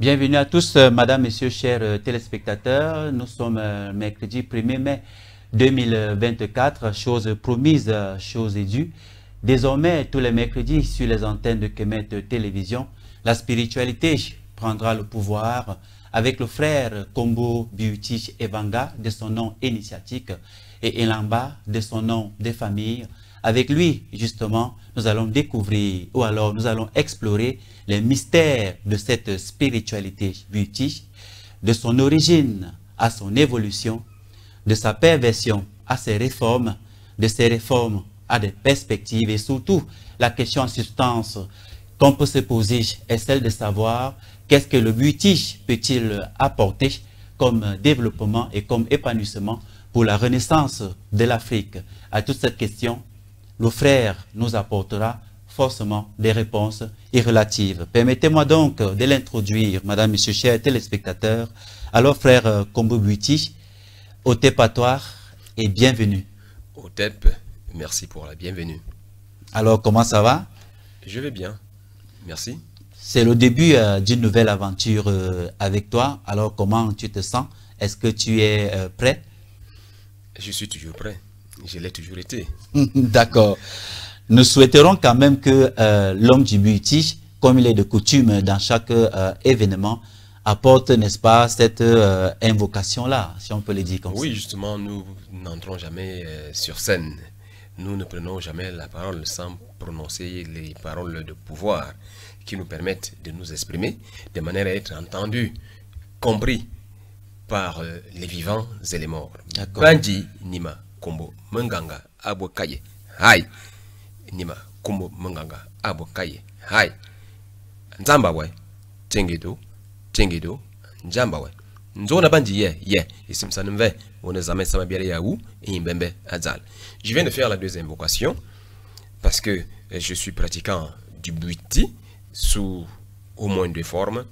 Bienvenue à tous, madame, messieurs, chers téléspectateurs. Nous sommes mercredi 1er mai 2024, chose promise, chose due. Désormais, tous les mercredis, sur les antennes de Kemet Télévision, la spiritualité prendra le pouvoir avec le frère Kombo Biuti Evanga, de son nom initiatique, et Elamba, de son nom de famille. Avec lui, justement, nous allons découvrir, ou alors nous allons explorer les mystères de cette spiritualité Biuti, de son origine à son évolution, de sa perversion à ses réformes, de ses réformes à des perspectives, et surtout, la question en substance qu'on peut se poser est celle de savoir qu'est-ce que le Biuti peut-il apporter comme développement et comme épanouissement pour la renaissance de l'Afrique. À toute cette question, le frère nous apportera forcément des réponses irrelatives. Permettez-moi donc de l'introduire, madame, monsieur, chers téléspectateurs. Alors, frère Kombo Biuti, au Tépatoire et bienvenue. Au TEP, merci pour la bienvenue. Alors, comment ça va? Je vais bien, merci. C'est le début d'une nouvelle aventure avec toi. Alors, comment tu te sens? Est-ce que tu es prêt? Je suis toujours prêt. Je l'ai toujours été. D'accord. Nous souhaiterons quand même que l'homme du Biuti, comme il est de coutume dans chaque événement, apporte, n'est-ce pas, cette invocation-là, si on peut le dire comme ça. Oui, justement, nous n'entrons jamais sur scène. Nous ne prenons jamais la parole sans prononcer les paroles de pouvoir qui nous permettent de nous exprimer de manière à être entendus, compris par les vivants et les morts. Banji Nima Kombo Menganga Abo Kaye Hai Nima Kombo Menganga Abo Kaye Hai Nzambawe Tengedo Tengedo Nzambawe Nzona Banji ye Isimsanve on est jamais sama biere yaou et Mbembe Azal. Je viens de faire la deuxième invocation parce que je suis pratiquant du Biuti sous au moins deux formes.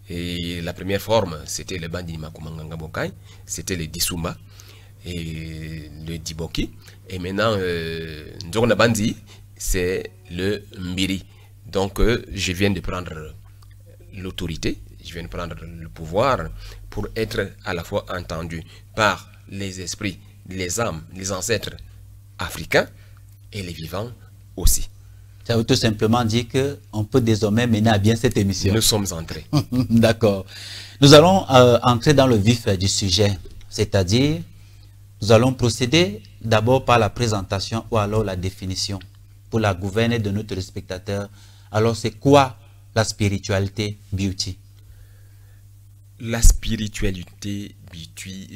Et la première forme, c'était le Bandi Makumanganga Bokai, c'était le Disumba et le Diboki. Et maintenant, Nzorna Bandi, c'est le Mbiri. Donc, je viens de prendre l'autorité, je viens de prendre le pouvoir pour être à la fois entendu par les esprits, les âmes, les ancêtres africains et les vivants aussi. Ça veut tout simplement dire qu'on peut désormais mener à bien cette émission. Nous sommes entrés. D'accord. Nous allons entrer dans le vif du sujet, c'est-à-dire nous allons procéder d'abord par la présentation ou alors la définition pour la gouverner de nos téléspectateurs. Alors c'est quoi la spiritualité Biuti? La spiritualité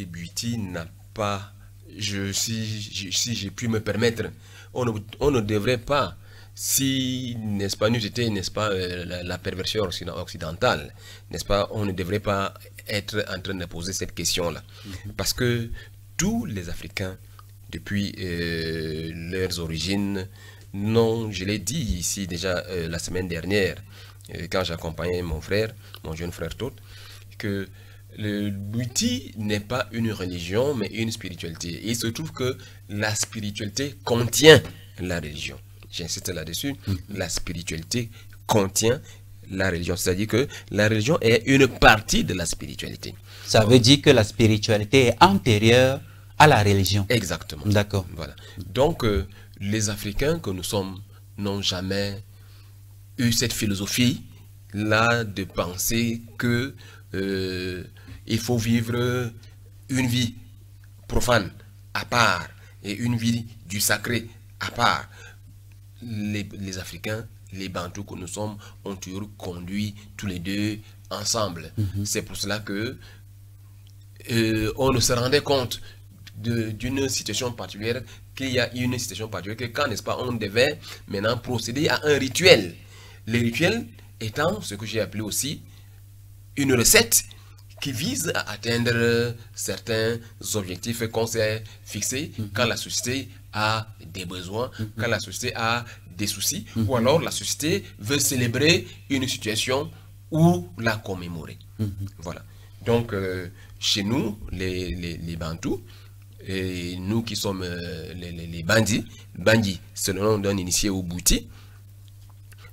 Biuti n'a pas, si j'ai pu me permettre, on ne devrait pas, si, n'est-ce pas, nous étions, n'est-ce pas, la perversion occidentale, n'est-ce pas, on ne devrait pas être en train de poser cette question-là. Parce que tous les Africains, depuis leurs origines, non, je l'ai dit ici déjà la semaine dernière, quand j'accompagnais mon frère, mon jeune frère Tot, que le Biuti n'est pas une religion, mais une spiritualité. Et il se trouve que la spiritualité contient la religion. J'insiste là-dessus, la spiritualité contient la religion. C'est-à-dire que la religion est une partie de la spiritualité. Ça veut dire que la spiritualité est antérieure à la religion. Exactement. D'accord. Voilà. Donc, les Africains que nous sommes n'ont jamais eu cette philosophie-là de penser que il faut vivre une vie profane à part et une vie du sacré à part. Les Africains, les Bantous que nous sommes, ont toujours conduit tous les deux ensemble. C'est pour cela que on ne se rendait compte d'une situation particulière, qu'il y a une situation particulière, que quand, n'est-ce pas, on devait maintenant procéder à un rituel. Le rituel étant ce que j'ai appelé aussi une recette qui vise à atteindre certains objectifs qu'on s'est fixés quand la société a des besoins, quand la société a des soucis, ou alors la société veut célébrer une situation ou la commémorer. Voilà. Donc, chez nous, les Bantous, et nous qui sommes les Bandi, Bandi, c'est le nom d'un initié au Bouti,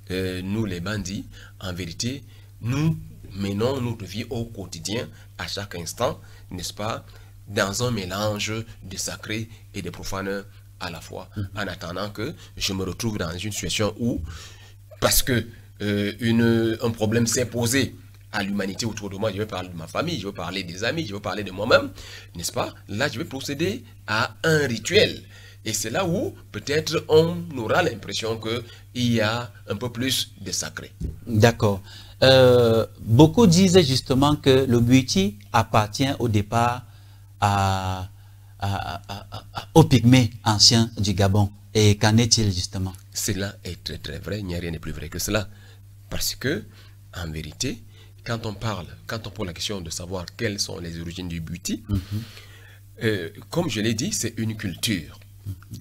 nous les Bandi, en vérité, nous menons notre vie au quotidien, à chaque instant, n'est-ce pas, dans un mélange de sacré et de profane à la fois, en attendant que je me retrouve dans une situation où, parce que un problème s'est posé à l'humanité autour de moi, je vais parler de ma famille, je vais parler des amis, je vais parler de moi-même, n'est-ce pas? Là, je vais procéder à un rituel. Et c'est là où peut-être on aura l'impression qu'il y a un peu plus de sacré. D'accord. Beaucoup disent justement que le Bwiti appartient au départ aux Pygmées anciens du Gabon. Et qu'en est-il justement? Cela est très très vrai, il n'y a rien de plus vrai que cela. Parce que, en vérité, quand on pose la question de savoir quelles sont les origines du Bwiti, comme je l'ai dit, c'est une culture.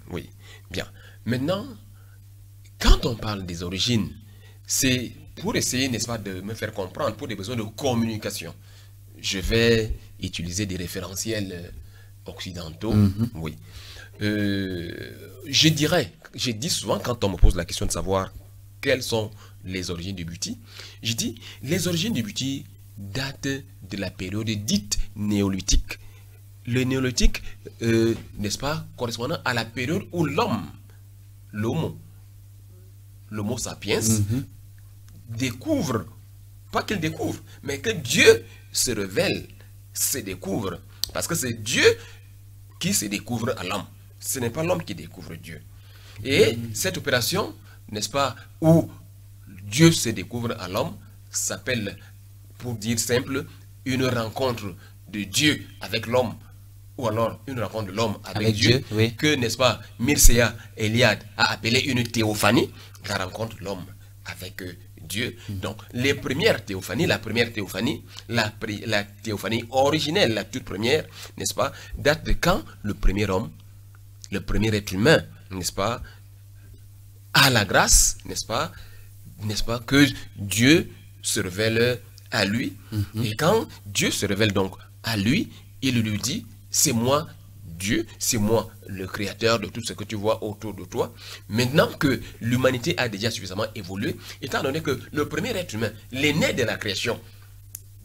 Oui, bien. Maintenant, quand on parle des origines, c'est pour essayer, n'est-ce pas, de me faire comprendre, pour des besoins de communication. Je vais utiliser des référentiels occidentaux. Oui. Je dis souvent, quand on me pose la question de savoir quelles sont les origines du Bwiti, je dis, les origines du Bwiti datent de la période dite néolithique. Le néolithique, n'est-ce pas, correspondant à la période où l'homo sapiens, découvre, pas qu'il découvre, mais que Dieu se révèle, se découvre. Parce que c'est Dieu qui se découvre à l'homme. Ce n'est pas l'homme qui découvre Dieu. Et cette opération, n'est-ce pas, où Dieu se découvre à l'homme, s'appelle, pour dire simple, une rencontre de Dieu avec l'homme, ou alors une rencontre de l'homme avec Dieu, oui. Que, n'est-ce pas, Mircea Eliade a appelé une théophanie, la rencontre de l'homme avec Dieu. Donc, les premières théophanies, la première théophanie, la théophanie originelle, la toute première, n'est-ce pas, date de quand le premier homme, le premier être humain, n'est-ce pas, a la grâce, n'est-ce pas, que Dieu se révèle à lui. Et quand Dieu se révèle donc à lui, il lui dit, c'est moi Dieu, c'est moi le créateur de tout ce que tu vois autour de toi. Maintenant que l'humanité a déjà suffisamment évolué, étant donné que le premier être humain, l'aîné de la création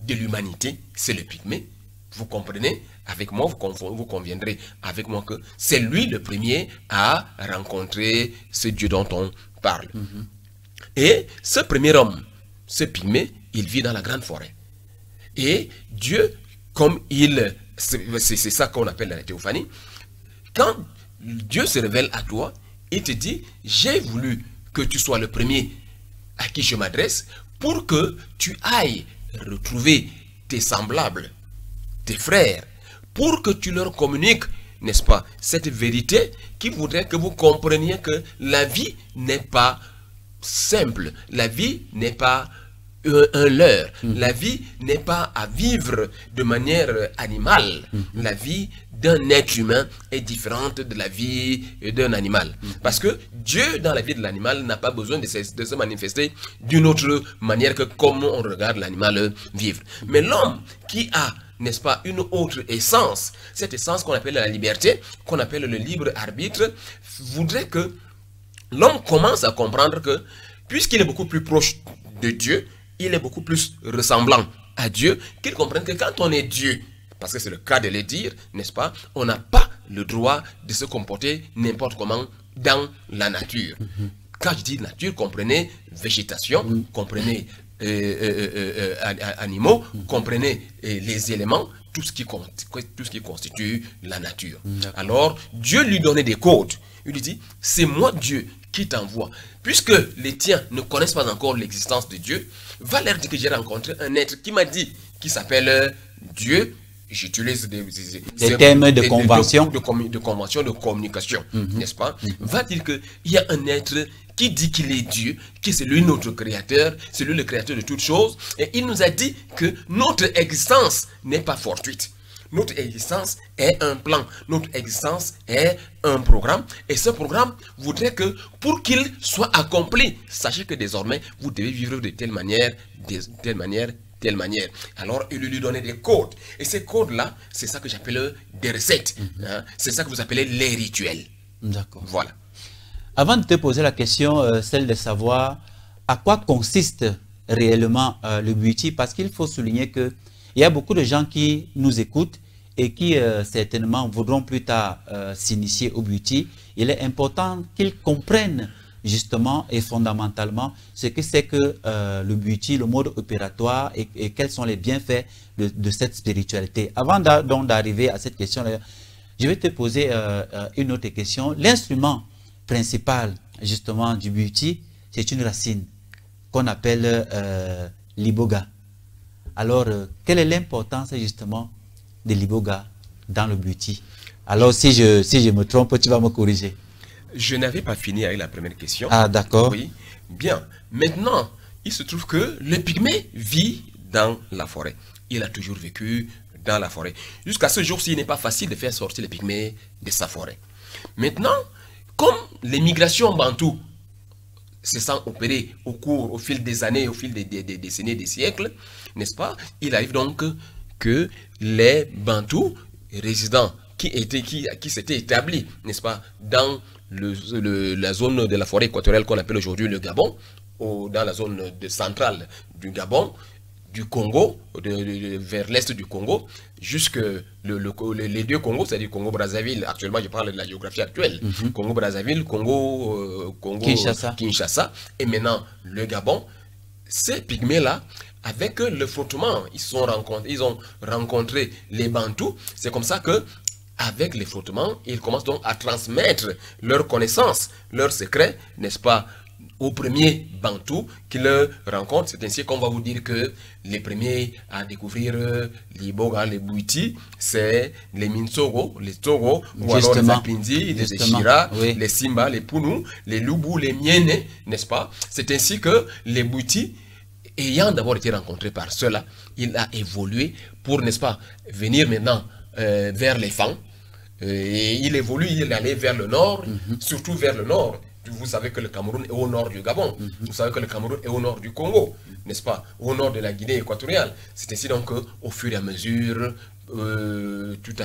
de l'humanité, c'est le Pygmée, vous comprenez avec moi, vous conviendrez avec moi que c'est lui le premier à rencontrer ce Dieu dont on parle. Et ce premier homme, ce Pygmée, il vit dans la grande forêt. Et Dieu, comme c'est ça qu'on appelle la théophanie, quand Dieu se révèle à toi, il te dit, j'ai voulu que tu sois le premier à qui je m'adresse pour que tu ailles retrouver tes semblables, tes frères, pour que tu leur communiques, n'est-ce pas, cette vérité qui voudrait que vous compreniez que la vie n'est pas simple, la vie n'est pas un leurre, la vie n'est pas à vivre de manière animale, la vie d'un être humain est différente de la vie d'un animal, parce que Dieu dans la vie de l'animal n'a pas besoin de se manifester d'une autre manière que comme on regarde l'animal vivre, mais l'homme qui a, n'est-ce pas, une autre essence, cette essence qu'on appelle la liberté, qu'on appelle le libre arbitre, voudrait que l'homme commence à comprendre que, puisqu'il est beaucoup plus proche de Dieu, il est beaucoup plus ressemblant à Dieu, qu'il comprenne que quand on est Dieu, parce que c'est le cas de le dire, n'est-ce pas, on n'a pas le droit de se comporter n'importe comment dans la nature. Quand je dis nature, comprenez végétation, comprenez animaux, comprenez les éléments, tout ce qui constitue la nature. Alors, Dieu lui donnait des codes. Il lui dit, c'est moi Dieu qui t'envoie. Puisque les tiens ne connaissent pas encore l'existence de Dieu, va leur dire que j'ai rencontré un être qui m'a dit, qui s'appelle Dieu. J'utilise des termes de convention. De convention, de communication, n'est-ce pas? Va dire qu'il y a un être qui dit qu'il est Dieu, que c'est lui notre créateur, c'est lui le créateur de toutes choses. Et il nous a dit que notre existence n'est pas fortuite. Notre existence est un plan, notre existence est un programme. Et ce programme voudrait que pour qu'il soit accompli, sachez que désormais, vous devez vivre de telle manière, telle manière. Alors, il lui donnait des codes. Et ces codes-là, c'est ça que j'appelle des recettes. C'est ça que vous appelez les rituels. D'accord. Voilà. Avant de te poser la question, celle de savoir à quoi consiste réellement le Bwiti? Parce qu'il faut souligner qu'il y a beaucoup de gens qui nous écoutent et qui certainement voudront plus tard s'initier au Bwiti. Il est important qu'ils comprennent justement et fondamentalement ce que c'est que le Bwiti, le mode opératoire et quels sont les bienfaits de cette spiritualité. Avant donc d'arriver à cette question-là, je vais te poser une autre question. L'instrument principal justement du Bwiti, c'est une racine qu'on appelle l'iboga. Alors, quelle est l'importance justement de l'iboga dans le Bwiti? Alors, si je me trompe, tu vas me corriger. Je n'avais pas fini avec la première question. Ah, d'accord. Oui, bien. Maintenant, il se trouve que le pygmée vit dans la forêt. Il a toujours vécu dans la forêt. Jusqu'à ce jour-ci, il n'est pas facile de faire sortir les pygmées de sa forêt. Maintenant, comme les migrations bantoues se sont opérées au fil des années, au fil des décennies, des siècles, n'est-ce pas? Il arrive donc que les bantous résidents qui s'étaient établis, n'est-ce pas, dans la zone de la forêt équatoriale qu'on appelle aujourd'hui le Gabon, ou dans la zone centrale du Gabon, du Congo, vers l'est du Congo, jusque les deux Congos, c'est-à-dire Congo-Brazzaville. Actuellement, je parle de la géographie actuelle. Congo-Brazzaville, Kinshasa, et maintenant le Gabon. Ces pygmées-là, avec le frottement, ils ont rencontré les Bantous. C'est comme ça que, avec les frottements, ils commencent donc à transmettre leurs connaissances, leurs secrets, n'est-ce pas, aux premiers Bantous qu'ils rencontrent. C'est ainsi qu'on va vous dire que les premiers à découvrir l'iboga, les Bwiti, c'est les Minsogo, les Togo, ou alors les Apindi, les Eshira, oui, les Simba, les Punu, les Lubu, les Miene, n'est-ce pas? C'est ainsi que les Bwiti, ayant d'abord été rencontrés par ceux-là, il a évolué pour, n'est-ce pas, venir maintenant vers les Fang. Et il évolue, il est allé vers le nord, surtout vers le nord. Vous savez que le Cameroun est au nord du Gabon. Vous savez que le Cameroun est au nord du Congo, n'est-ce pas? Au nord de la Guinée équatoriale. C'est ainsi donc qu'au fur et à mesure, petit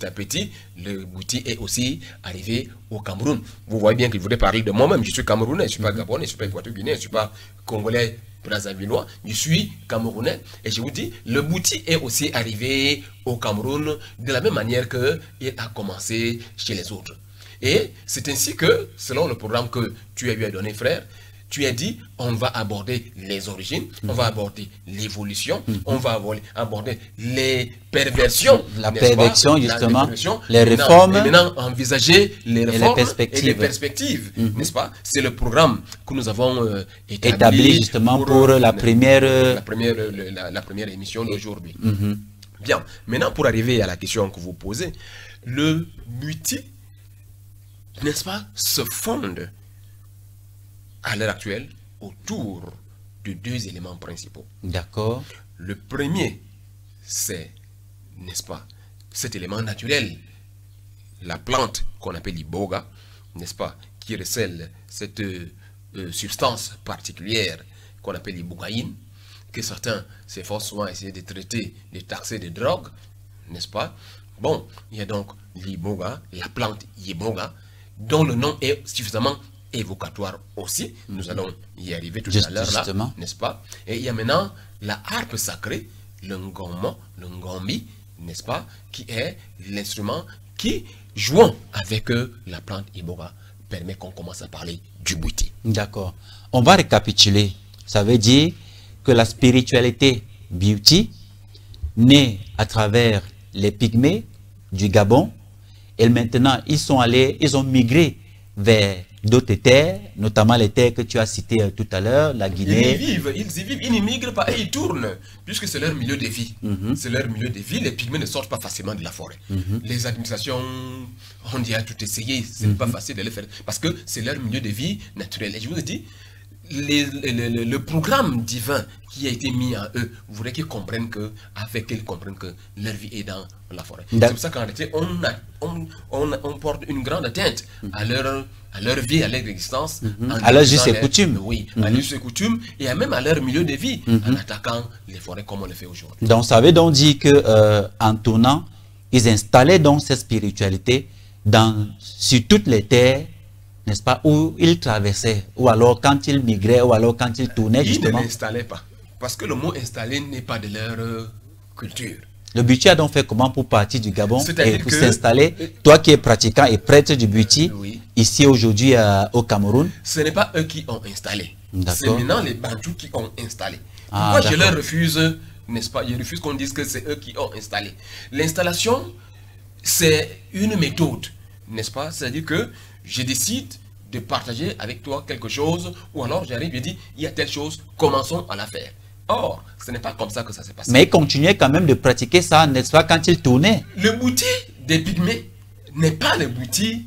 à petit, le Bwiti est aussi arrivé au Cameroun. Vous voyez bien qu'il voulait parler de moi-même. Je suis Camerounais, je ne suis pas Gabonais, je ne suis pas Équateur-Guinéen, je ne suis pas Congolais, Brazzavillois, je suis Camerounais. Et je vous dis, le Bwiti est aussi arrivé au Cameroun de la même manière qu'il a commencé chez les autres. Et c'est ainsi que, selon le programme que tu as eu à donner, frère, tu as dit, on va aborder les origines, on va aborder l'évolution, on va aborder les perversions. La perversion, justement, les réformes. Et maintenant, envisager les réformes et les perspectives. N'est-ce pas? C'est le programme que nous avons établi justement pour la première émission d'aujourd'hui. Bien, maintenant pour arriver à la question que vous posez, le Bwiti, n'est-ce pas, se fonde à l'heure actuelle autour de deux éléments principaux. D'accord. Le premier, c'est, n'est-ce pas, cet élément naturel, la plante qu'on appelle l'iboga, n'est-ce pas, qui recèle cette substance particulière qu'on appelle l'ibogaïne, que certains s'efforcent souvent à essayer de traiter, de taxer de drogue, n'est-ce pas? Bon, il y a donc l'iboga, la plante iboga, dont le nom est suffisamment évocatoire aussi. Nous allons y arriver tout à l'heure là, n'est-ce pas? Et il y a maintenant la harpe sacrée, le ngommo, le ngombi, n'est-ce pas? Qui est l'instrument qui, jouant avec la plante iboga, permet qu'on commence à parler du Bwiti. D'accord. On va récapituler. Ça veut dire que la spiritualité Bwiti naît à travers les pygmées du Gabon. Et maintenant, ils ont migré vers d'autres terres, notamment les terres que tu as citées tout à l'heure, la Guinée. Ils y vivent, ils n'y migrent pas et ils tournent, puisque c'est leur milieu de vie. C'est leur milieu de vie, les pygmées ne sortent pas facilement de la forêt. Les administrations ont déjà tout essayé, ce n'est pas facile de le faire, parce que c'est leur milieu de vie naturel. Et je vous ai dit, le programme divin qui a été mis à eux, vous voulez qu'ils comprennent qu'ils comprennent que leur vie est dans la forêt. C'est pour ça qu'en réalité, on porte une grande atteinte à leur vie, à leur existence. À leurs us et coutumes. Oui, à leurs us et coutumes, et même à leur milieu de vie, en attaquant les forêts comme on le fait aujourd'hui. Donc ça veut donc dire que en tournant, ils installaient donc cette spiritualité sur toutes les terres n'est-ce pas, où il traversait, ou alors quand il migrait, ou alors quand il tournait, justement. Ils ne l'installaient pas, parce que le mot installer n'est pas de leur culture. Le Buti a donc fait comment pour partir du Gabon et pour que s'installer, toi qui es pratiquant et prêtre du Buti, oui, ici aujourd'hui au Cameroun? Ce n'est pas eux qui ont installé, c'est maintenant les Bantous qui ont installé. Pourquoi je leur refuse, n'est-ce pas, je refuse qu'on dise que c'est eux qui ont installé. L'installation, c'est une méthode, n'est-ce pas? C'est-à-dire que je décide de partager avec toi quelque chose, ou alors j'arrive et dis, il y a telle chose, commençons à la faire. Or, ce n'est pas comme ça que ça s'est passé. Mais il continuait quand même de pratiquer ça, n'est-ce pas, quand il tournait? Le Bouti des Pygmées n'est pas le Bouti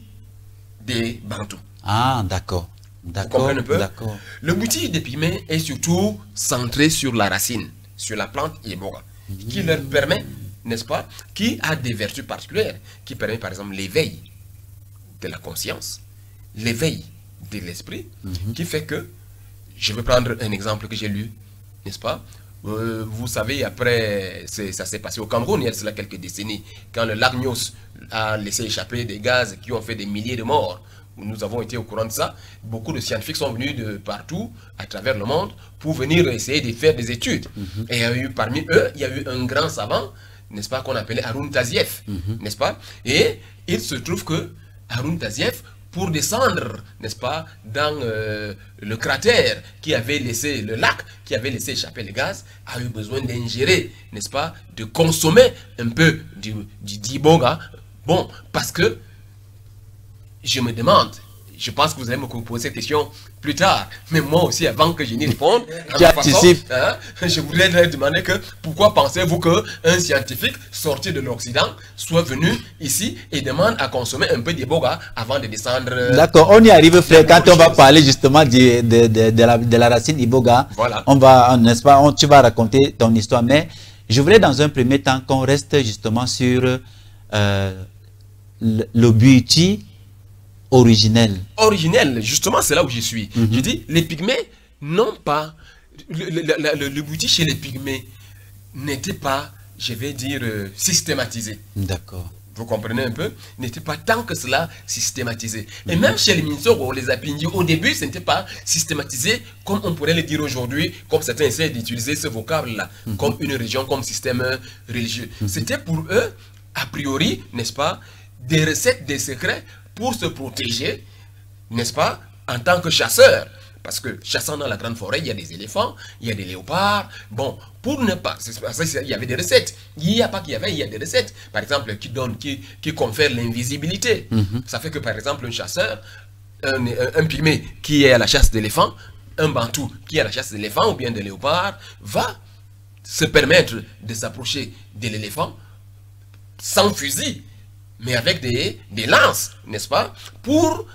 des Bantous. Ah, d'accord. D'accord. Le Bouti des Pygmées est surtout centré sur la racine, sur la plante iboga, qui leur permet, n'est-ce pas, qui a des vertus particulières, qui permet par exemple l'éveil de la conscience, l'éveil de l'esprit, qui fait que, je vais prendre un exemple que j'ai lu, n'est-ce pas? Vous savez, après, ça s'est passé au Cameroun, il y a cela quelques décennies, quand le lac Nyos a laissé échapper des gaz qui ont fait des milliers de morts. Nous avons été au courant de ça. Beaucoup de scientifiques sont venus de partout, à travers le monde, pour venir essayer de faire des études. Et il y a eu, parmi eux, il y a eu un grand savant, n'est-ce pas, qu'on appelait Haroun Tazieff, n'est-ce pas? Et il se trouve que Haroun Tazieff, pour descendre, n'est-ce pas, dans le cratère qui avait laissé, le lac qui avait laissé échapper le gaz, a eu besoin d'ingérer, n'est-ce pas, de consommer un peu du diboga. Bon, parce que je me demande, je pense que vous allez me poser cette question plus tard, mais moi aussi, avant que je n'y réponde, je voudrais leur demander que pourquoi pensez-vous qu'un scientifique sorti de l'Occident soit venu ici et demande à consommer un peu d'iboga avant de descendre. D'accord, on y arrive, frère, quand on va parler justement de la racine iboga. Voilà. On va, n'est-ce pas, tu vas raconter ton histoire, mais je voulais dans un premier temps qu'on reste justement sur le Buti originel. Originel, justement, c'est là où je suis. Je dis, les Pygmées n'ont pas... Le Buti chez les Pygmées n'était pas, je vais dire, systématisé. D'accord. Vous comprenez un peu? N'était pas tant que cela systématisé. Et même chez les Minsoro, les Apindi, au début, ce n'était pas systématisé comme on pourrait le dire aujourd'hui, comme certains essaient d'utiliser ce vocable-là, comme une religion, comme système religieux. C'était pour eux, a priori, n'est-ce pas, des recettes, des secrets pour se protéger, n'est-ce pas, en tant que chasseur. Parce que chassant dans la grande forêt, il y a des éléphants, il y a des léopards. Bon, pour ne pas... Il y avait des recettes. Il n'y a pas qu'il y avait, il y a des recettes. Par exemple, qui confèrent l'invisibilité. Ça fait que, par exemple, un chasseur, un pygmée qui est à la chasse d'éléphants, un bantou qui est à la chasse d'éléphants ou bien de léopards, va se permettre de s'approcher de l'éléphant sans fusil, mais avec des lances, n'est-ce pas, pour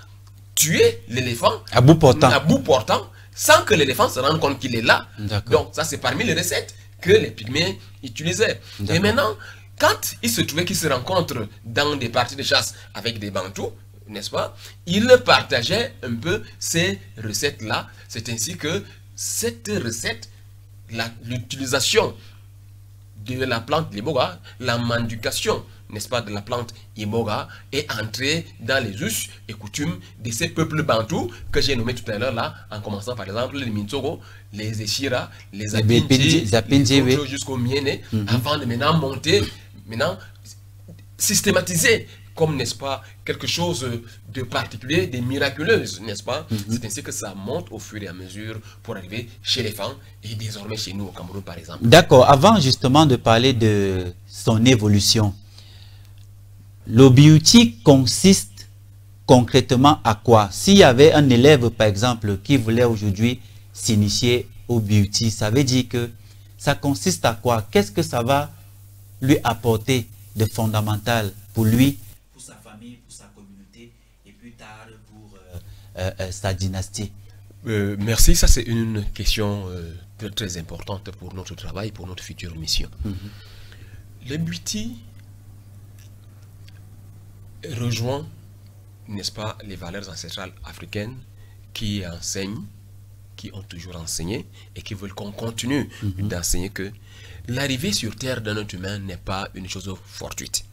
tuer l'éléphant à bout portant, sans que l'éléphant se rende compte qu'il est là. Donc ça, c'est parmi les recettes que les Pygmées utilisaient. Et maintenant, quand ils se trouvaient qu'ils se rencontrent dans des parties de chasse avec des Bantous, n'est-ce pas, ils partageaient un peu ces recettes-là. C'est ainsi que cette recette, l'utilisation de la plante l'iboga, la manducation, n'est-ce pas, de la plante iboga est entrée dans les us et coutumes de ces peuples bantous que j'ai nommés tout à l'heure là, en commençant par exemple les Minsoro, les Eshira, les Apindi, jusqu'au Miene, avant de maintenant monter, systématiser comme, n'est-ce pas, quelque chose de particulier, de miraculeuse, n'est-ce pas? C'est ainsi que ça monte au fur et à mesure pour arriver chez les femmes et désormais chez nous au Cameroun, par exemple. D'accord. Avant justement de parler de son évolution, le Buti consiste concrètement à quoi? S'il y avait un élève, par exemple, qui voulait aujourd'hui s'initier au Buti, ça veut dire que ça consiste à quoi? Qu'est-ce que ça va lui apporter de fondamental pour lui, pour sa famille, pour sa communauté et plus tard pour sa dynastie? Merci, ça c'est une question très importante pour notre travail, pour notre future mission. Le Buti rejoint, n'est-ce pas, les valeurs ancestrales africaines qui enseignent, qui ont toujours enseigné et qui veulent qu'on continue d'enseigner que l'arrivée sur Terre d'un être humain n'est pas une chose fortuite.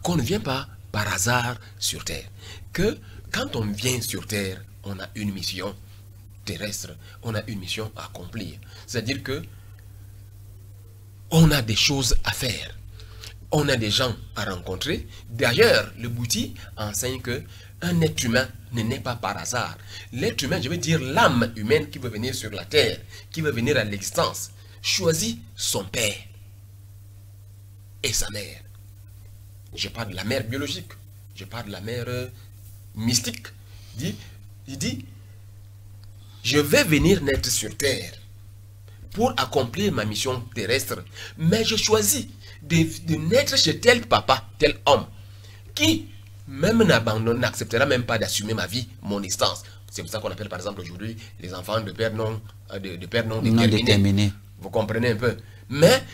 Qu'on ne vient pas par hasard sur Terre. Que quand on vient sur terre, on a une mission terrestre, on a une mission à accomplir. C'est-à-dire que on a des choses à faire. On a des gens à rencontrer. D'ailleurs, le Bouddhi enseigne que un être humain ne naît pas par hasard. L'être humain, je veux dire l'âme humaine qui veut venir sur la terre, qui veut venir à l'existence, choisit son père et sa mère. Je parle de la mère biologique, je parle de la mère mystique. Il dit, je vais venir naître sur terre pour accomplir ma mission terrestre, mais je choisis de naître chez tel papa, tel homme, qui même n'acceptera même pas d'assumer ma vie, mon existence. C'est pour ça qu'on appelle par exemple aujourd'hui les enfants de père non déterminés. Vous comprenez un peu. Mais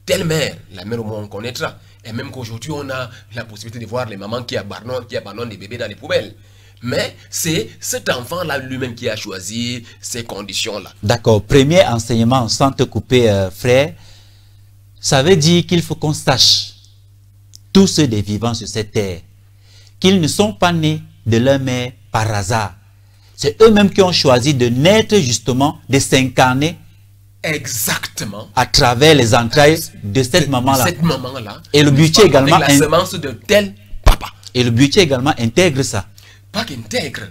telle mère, la mère au moins on connaîtra. Et même qu'aujourd'hui on a la possibilité de voir les mamans qui abandonnent des bébés dans les poubelles. Mais c'est cet enfant-là lui-même qui a choisi ces conditions-là. D'accord. Premier enseignement, sans te couper, frère, ça veut dire qu'il faut qu'on sache, tous ceux des vivants sur cette terre, qu'ils ne sont pas nés de leur mère par hasard. C'est eux-mêmes qui ont choisi de naître justement, de s'incarner. Exactement. À travers les entrailles de cette maman-là. Cette maman-là. Et le but également. Avec la semence de tel papa. Et le but également intègre ça. Pas qu'intègre,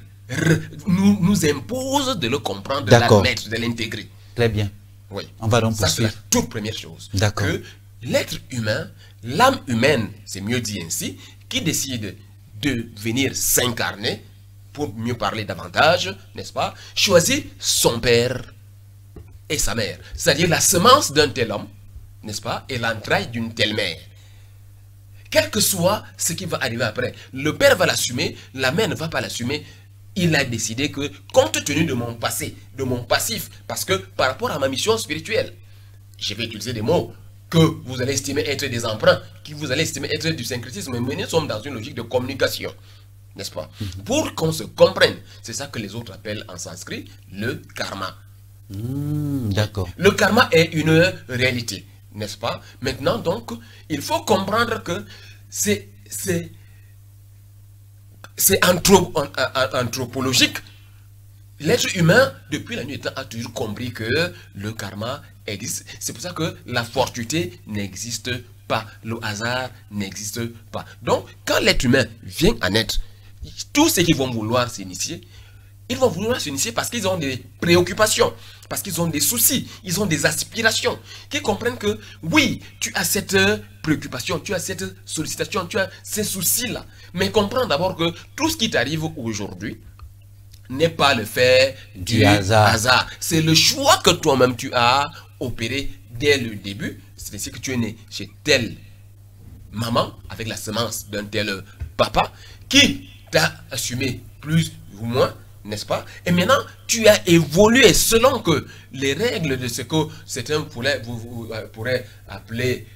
nous impose de le comprendre, de l'admettre, de l'intégrer. Très bien. Oui. On va donc poursuivre. Ça, c'est la toute première chose. D'accord. Que l'être humain, l'âme humaine, c'est mieux dit ainsi, qui décide de venir s'incarner, pour mieux parler davantage, n'est-ce pas, choisit son père et sa mère. C'est-à-dire la semence d'un tel homme, n'est-ce pas, et l'entraille d'une telle mère. Quel que soit ce qui va arriver après, le père va l'assumer, la mère ne va pas l'assumer. Il a décidé que, compte tenu de mon passé, de mon passif, parce que par rapport à ma mission spirituelle, je vais utiliser des mots que vous allez estimer être des emprunts, que vous allez estimer être du syncrétisme, mais nous sommes dans une logique de communication, n'est-ce pas? Pour qu'on se comprenne, c'est ça que les autres appellent en sanskrit le karma. D'accord. Le karma est une réalité, n'est-ce pas? Maintenant, donc, il faut comprendre que c'est anthropologique. L'être humain, depuis la nuit des temps, a toujours compris que le karma existe. C'est pour ça que la fortuité n'existe pas. Le hasard n'existe pas. Donc, quand l'être humain vient à naître, tous ceux qui vont vouloir s'initier, ils vont vouloir s'initier parce qu'ils ont des préoccupations, parce qu'ils ont des soucis, ils ont des aspirations, qui comprennent que oui, tu as cette préoccupation, tu as cette sollicitation, tu as ces soucis-là. Mais comprends d'abord que tout ce qui t'arrive aujourd'hui n'est pas le fait du hasard. C'est le choix que toi-même tu as opéré dès le début. C'est ainsi que tu es né chez telle maman avec la semence d'un tel papa qui t'a assumé plus ou moins, n'est-ce pas? Et maintenant, tu as évolué selon que les règles de ce que certains pourraient appeler,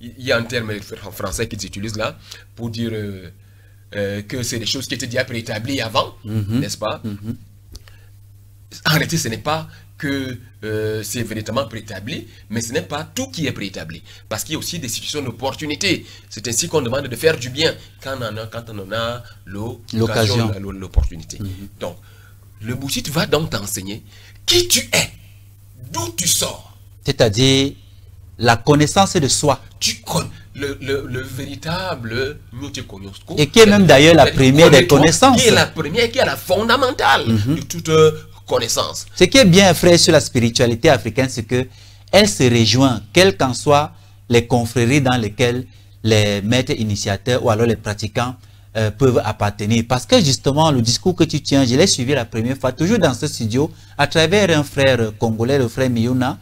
il y a un terme en français qu'ils utilisent là, pour dire que c'est des choses qui étaient déjà préétablies avant, n'est-ce pas? En réalité, ce n'est pas que c'est véritablement préétabli, mais ce n'est pas tout qui est préétabli. Parce qu'il y a aussi des situations d'opportunité. C'est ainsi qu'on demande de faire du bien quand on en a l'occasion, l'opportunité. Donc, le bouddhiste va donc t'enseigner qui tu es, d'où tu sors. C'est-à-dire la connaissance de soi. Tu connais le véritable et qui est même d'ailleurs la première des connaissances. Qui est la première, qui est la fondamentale de toute connaissance. Ce qui est bien, frère, sur la spiritualité africaine, c'est que elle se rejoint, quelles qu'en soient les confréries dans lesquelles les maîtres initiateurs ou alors les pratiquants peuvent appartenir. Parce que justement, le discours que tu tiens, je l'ai suivi la première fois, toujours dans ce studio, à travers un frère congolais, le frère Miyuna,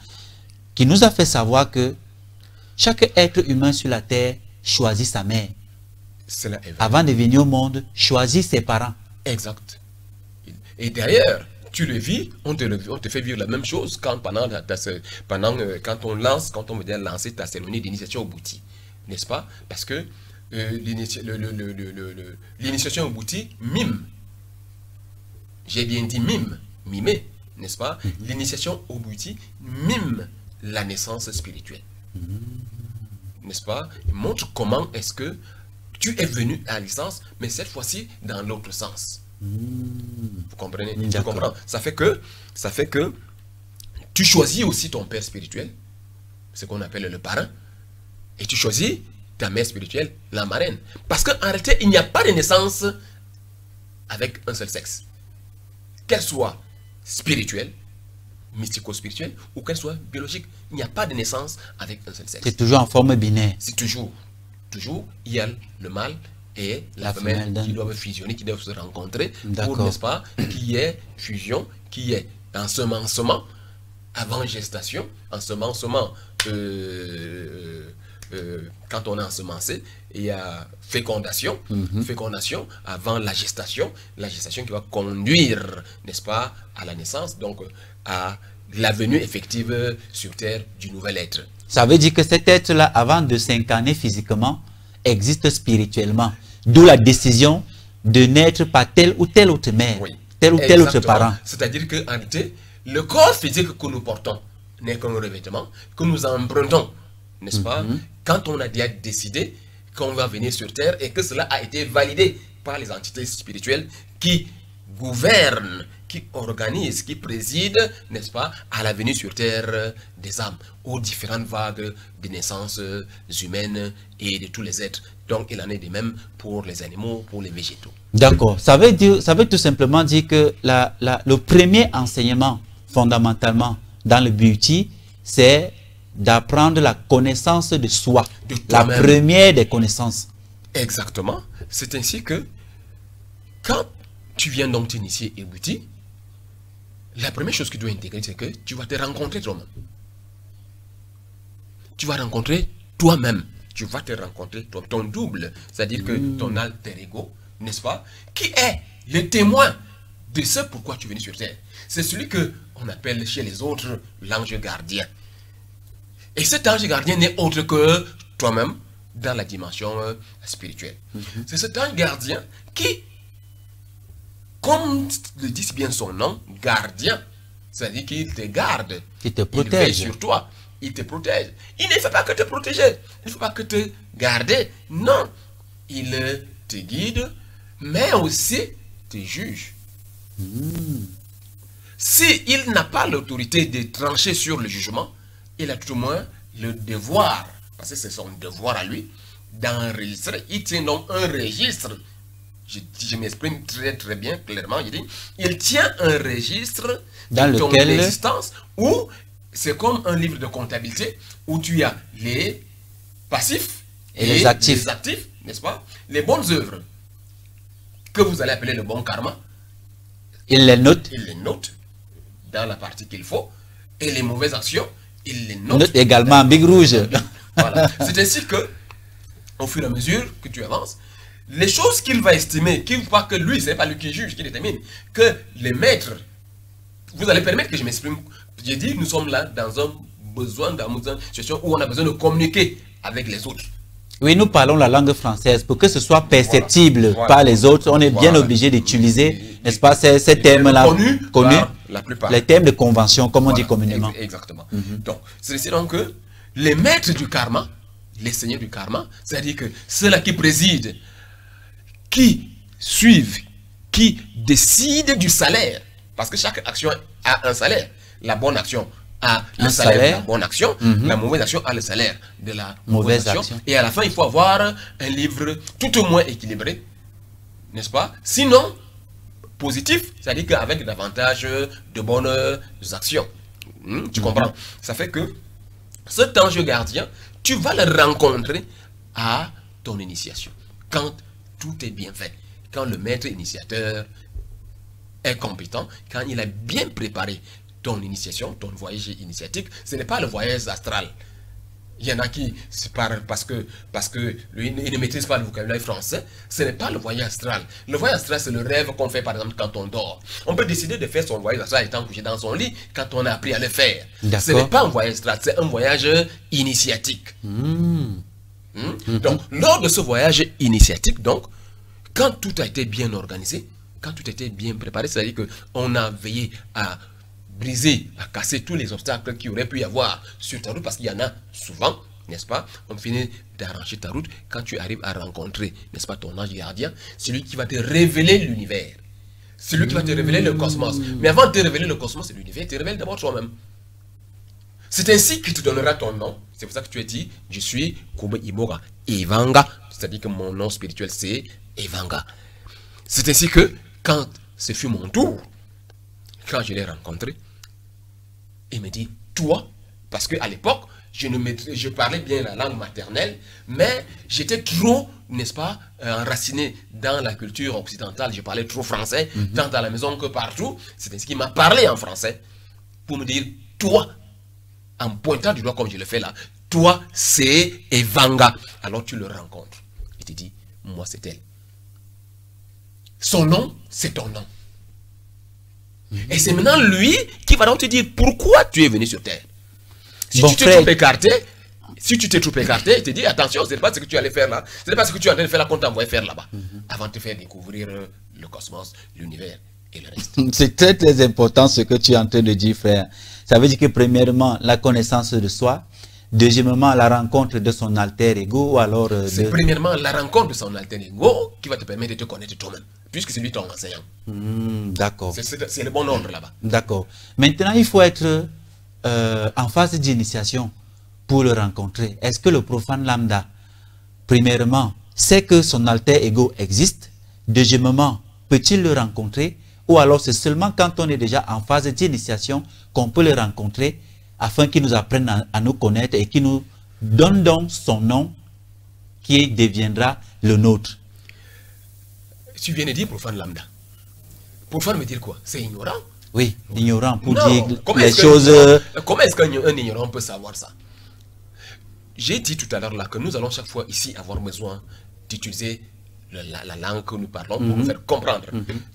qui nous a fait savoir que chaque être humain sur la terre choisit sa mère. Avant de venir au monde, choisit ses parents. Exact. Et d'ailleurs, tu le vis, on te fait vivre la même chose quand quand on veut dire lancer ta cérémonie d'initiation au Bouddhi, n'est-ce pas? Parce que l'initiation au Bouddhi mime. J'ai bien dit mime, mimer, n'est-ce pas? L'initiation au Bouddhi mime la naissance spirituelle. N'est-ce pas? Il montre comment est-ce que tu es venu à licence, mais cette fois-ci dans l'autre sens. Vous comprenez? Tu comprends? Ça fait que tu choisis aussi ton père spirituel, ce qu'on appelle le parrain, et tu choisis ta mère spirituelle, la marraine. Parce qu'en réalité, il n'y a pas de naissance avec un seul sexe. Qu'elle soit spirituelle, mystico-spirituelle, ou qu'elle soit biologique, il n'y a pas de naissance avec un seul sexe. C'est toujours en forme binaire. C'est toujours, il y a le mâle et la femelle qui doivent fusionner, qui doivent se rencontrer pour, n'est-ce pas, qu'il y ait fusion, qu'il y ait ensemencement avant gestation, ensemencement quand on est ensemencé, il y a fécondation, fécondation avant la gestation qui va conduire, n'est-ce pas, à la naissance, donc à la venue effective sur Terre du nouvel être. Ça veut dire que cet être-là, avant de s'incarner physiquement, existe spirituellement. D'où la décision de naître par telle ou telle autre mère, tel ou tel autre parent. C'est-à-dire qu'en réalité, le corps physique que nous portons n'est qu'un revêtement que nous empruntons, n'est-ce pas, quand on a déjà décidé qu'on va venir sur Terre et que cela a été validé par les entités spirituelles qui gouvernent, qui organisent, qui président, n'est-ce pas, à la venue sur Terre des âmes, aux différentes vagues de naissances humaines et de tous les êtres. Donc, il en est de même pour les animaux, pour les végétaux. D'accord. Ça veut tout simplement dire que le premier enseignement, fondamentalement, dans le Bhuti, c'est d'apprendre la connaissance de soi. La première des connaissances. Exactement. C'est ainsi que, quand tu viens donc t'initier au Bhuti, la première chose que tu dois intégrer, c'est que tu vas te rencontrer toi-même. Tu vas rencontrer toi-même. Tu vas te rencontrer ton double, c'est-à-dire que ton alter ego, n'est-ce pas, qui est le témoin de ce pourquoi tu es venu sur Terre. C'est celui que on appelle chez les autres l'ange gardien. Et cet ange gardien n'est autre que toi-même dans la dimension spirituelle. C'est cet ange gardien qui, comme le dit si bien son nom, gardien, c'est-à-dire qu'il te garde, il te protège. Il veille sur toi, il te protège. Il ne fait pas que te protéger, il ne fait pas que te garder, non. Il te guide, mais aussi te juge. S'il n'a pas l'autorité de trancher sur le jugement, il a tout au moins le devoir, parce que c'est son devoir à lui, d'enregistrer. Il tient donc un registre. Je m'exprime très bien, clairement. Je dis, il tient un registre dans de ton lequel existence où c'est comme un livre de comptabilité où tu as les passifs et les actifs, n'est-ce pas? Les bonnes œuvres que vous allez appeler le bon karma. Il les note. Il les note dans la partie qu'il faut. Et les mauvaises actions, il les note également en big rouge. Voilà. C'est ainsi que, au fur et à mesure que tu avances, les choses qu'il va estimer, qu'il voit que lui, ce n'est pas lui qui juge, qui détermine, que les maîtres, vous allez permettre que je m'exprime. J'ai dit, nous sommes là dans un besoin, dans une situation où on a besoin de communiquer avec les autres. Oui, nous parlons la langue française. Pour que ce soit perceptible par les autres, on est bien obligé d'utiliser, n'est-ce pas, ces termes-là connus, la plupart. Les termes de convention, comme on dit communément. Exactement. Donc, c'est donc que les maîtres du karma, les seigneurs du karma, c'est-à-dire que ceux-là qui président, qui suivent, qui décident du salaire, parce que chaque action a un salaire. La bonne action a le salaire de la bonne action, la mauvaise action a le salaire de la mauvaise action. Et à la fin, il faut avoir un livre tout au moins équilibré, n'est-ce pas? Sinon, positif, c'est-à-dire qu'avec davantage de bonnes actions. Tu comprends? Ça fait que cet ange gardien, tu vas le rencontrer à ton initiation. Quand tout est bien fait, quand le maître initiateur est compétent, quand il a bien préparé ton initiation, ton voyage initiatique, ce n'est pas le voyage astral. Il y en a qui, parce que lui, il ne maîtrise pas le vocabulaire français, ce n'est pas le voyage astral. Le voyage astral, c'est le rêve qu'on fait par exemple quand on dort. On peut décider de faire son voyage astral étant couché dans son lit quand on a appris à le faire. Ce n'est pas un voyage astral, c'est un voyage initiatique. Donc, lors de ce voyage initiatique, donc, quand tout a été bien organisé, quand tout a été bien préparé, c'est-à-dire qu'on a veillé à briser, à casser tous les obstacles qu'il aurait pu y avoir sur ta route, parce qu'il y en a souvent, n'est-ce pas, on finit d'arranger ta route. Quand tu arrives à rencontrer, n'est-ce pas, ton ange gardien, celui qui va te révéler l'univers. Celui qui va te révéler le cosmos. Mais avant de te révéler le cosmos et l'univers, te révèle d'abord toi-même. C'est ainsi qu'il te donnera ton nom. C'est pour ça que tu as dit, je suis Kobe Ibora Evanga. C'est-à-dire que mon nom spirituel, c'est Evanga. C'est ainsi que, quand ce fut mon tour, quand je l'ai rencontré, il me dit, toi, parce qu'à l'époque, je parlais bien la langue maternelle, mais j'étais trop, n'est-ce pas, enraciné dans la culture occidentale. Je parlais trop français, tant à la maison que partout. C'est ainsi qu'il m'a parlé en français pour me dire, toi, en pointant du doigt comme je le fais là, toi, c'est Evanga. Alors tu le rencontres. Il te dit, moi, c'est elle. Son nom, c'est ton nom. Et c'est maintenant lui qui va donc te dire pourquoi tu es venu sur terre. Si tu t'es trop écarté, il te dit attention, ce n'est pas ce que tu allais faire là, ce n'est pas ce que tu es en train de faire là qu'on t'envoie faire là-bas, avant de te faire découvrir le cosmos, l'univers et le reste. C'est très très important ce que tu es en train de dire, frère. Ça veut dire que premièrement, la connaissance de soi, deuxièmement, la rencontre de son alter ego, ou alors... c'est premièrement la rencontre de son alter ego qui va te permettre de te connaître toi-même, puisque c'est lui ton enseignant. D'accord. C'est le bon ordre là-bas. D'accord. Maintenant, il faut être en phase d'initiation pour le rencontrer. Est-ce que le profane lambda, premièrement, sait que son alter ego existe? Deuxièmement, peut-il le rencontrer? Ou alors c'est seulement quand on est déjà en phase d'initiation qu'on peut le rencontrer afin qu'il nous apprenne à nous connaître et qu'il nous donne donc son nom qui deviendra le nôtre? Tu viens de dire profane lambda. Profane veut dire quoi? C'est ignorant? Oui, ignorant pour non, dire les choses... Comment est-ce qu'un ignorant peut savoir ça? J'ai dit tout à l'heure là que nous allons chaque fois ici avoir besoin d'utiliser la langue que nous parlons pour nous faire comprendre.